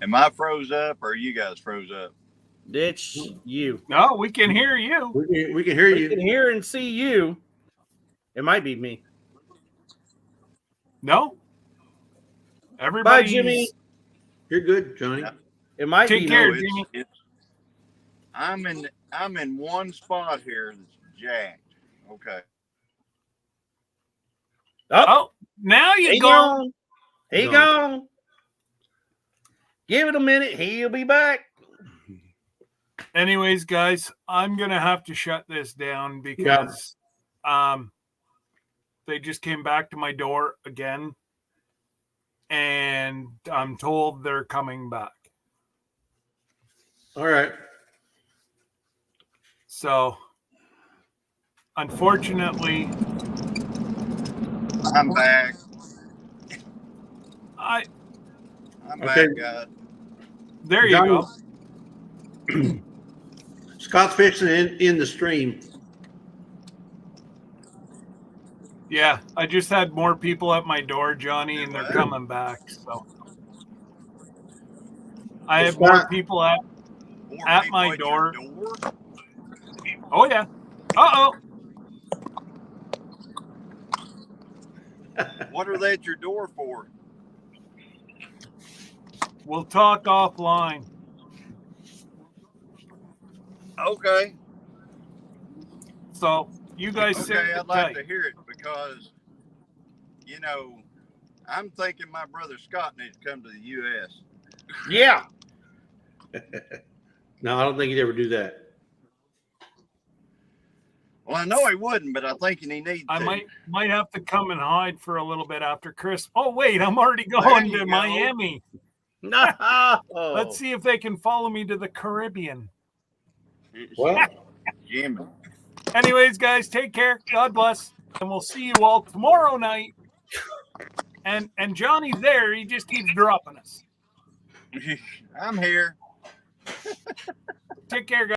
[SPEAKER 9] Am I froze up or you guys froze up?
[SPEAKER 8] It's you.
[SPEAKER 4] No, we can hear you.
[SPEAKER 1] We can hear
[SPEAKER 8] We
[SPEAKER 1] you.
[SPEAKER 8] can hear and see you. It might be me.
[SPEAKER 4] No. Everybody,
[SPEAKER 8] Bye, Jimmy.
[SPEAKER 1] You're good, Johnny.
[SPEAKER 9] Yeah.
[SPEAKER 8] It might
[SPEAKER 4] Take
[SPEAKER 8] be
[SPEAKER 4] care,
[SPEAKER 8] me.
[SPEAKER 4] Jimmy.
[SPEAKER 9] I'm in one spot here that's jacked. Okay.
[SPEAKER 4] Oh, now
[SPEAKER 8] He
[SPEAKER 4] you go.
[SPEAKER 8] gone. He
[SPEAKER 1] Gone.
[SPEAKER 8] gone. Give it a minute. He'll be back.
[SPEAKER 4] Anyways, guys, I'm gonna have to shut this down because they just came back to my door again, and I'm told they're coming back.
[SPEAKER 1] All right.
[SPEAKER 4] So, unfortunately,
[SPEAKER 9] I'm back.
[SPEAKER 4] I
[SPEAKER 9] I'm
[SPEAKER 1] Okay.
[SPEAKER 9] back, guys.
[SPEAKER 4] there you
[SPEAKER 1] Johnny-
[SPEAKER 4] go.
[SPEAKER 1] Scott's fixing it in the stream.
[SPEAKER 4] Yeah, I just had more people at my door, Johnny, and they're coming back. So I have more people at
[SPEAKER 9] More
[SPEAKER 4] At
[SPEAKER 9] people
[SPEAKER 4] my
[SPEAKER 9] your
[SPEAKER 4] door.
[SPEAKER 9] door?
[SPEAKER 4] Oh yeah. Uh-oh.
[SPEAKER 9] What are they at your door for?
[SPEAKER 4] We'll talk offline.
[SPEAKER 9] Okay.
[SPEAKER 4] So you guys sit
[SPEAKER 9] Okay, I'd like to
[SPEAKER 4] tight.
[SPEAKER 9] hear it because, you know, I'm thinking my brother Scott needs to come to the U.S.
[SPEAKER 8] Yeah.
[SPEAKER 1] No, I don't think he'd ever do that.
[SPEAKER 9] Well, I know he wouldn't, but I think he needs
[SPEAKER 4] I
[SPEAKER 9] to.
[SPEAKER 4] might have to come and hide for a little bit after Christmas. Oh wait, I'm already
[SPEAKER 9] There
[SPEAKER 4] going
[SPEAKER 9] you
[SPEAKER 4] to
[SPEAKER 9] go.
[SPEAKER 4] Miami.
[SPEAKER 8] No.
[SPEAKER 4] Let's see if they can follow me to the Caribbean.
[SPEAKER 1] Well,
[SPEAKER 9] Jimmy.
[SPEAKER 4] Anyways, guys, take care. God bless. And we'll see you all tomorrow night. And Johnny's there. He just keeps dropping us.
[SPEAKER 9] I'm here.
[SPEAKER 4] Take care, guys.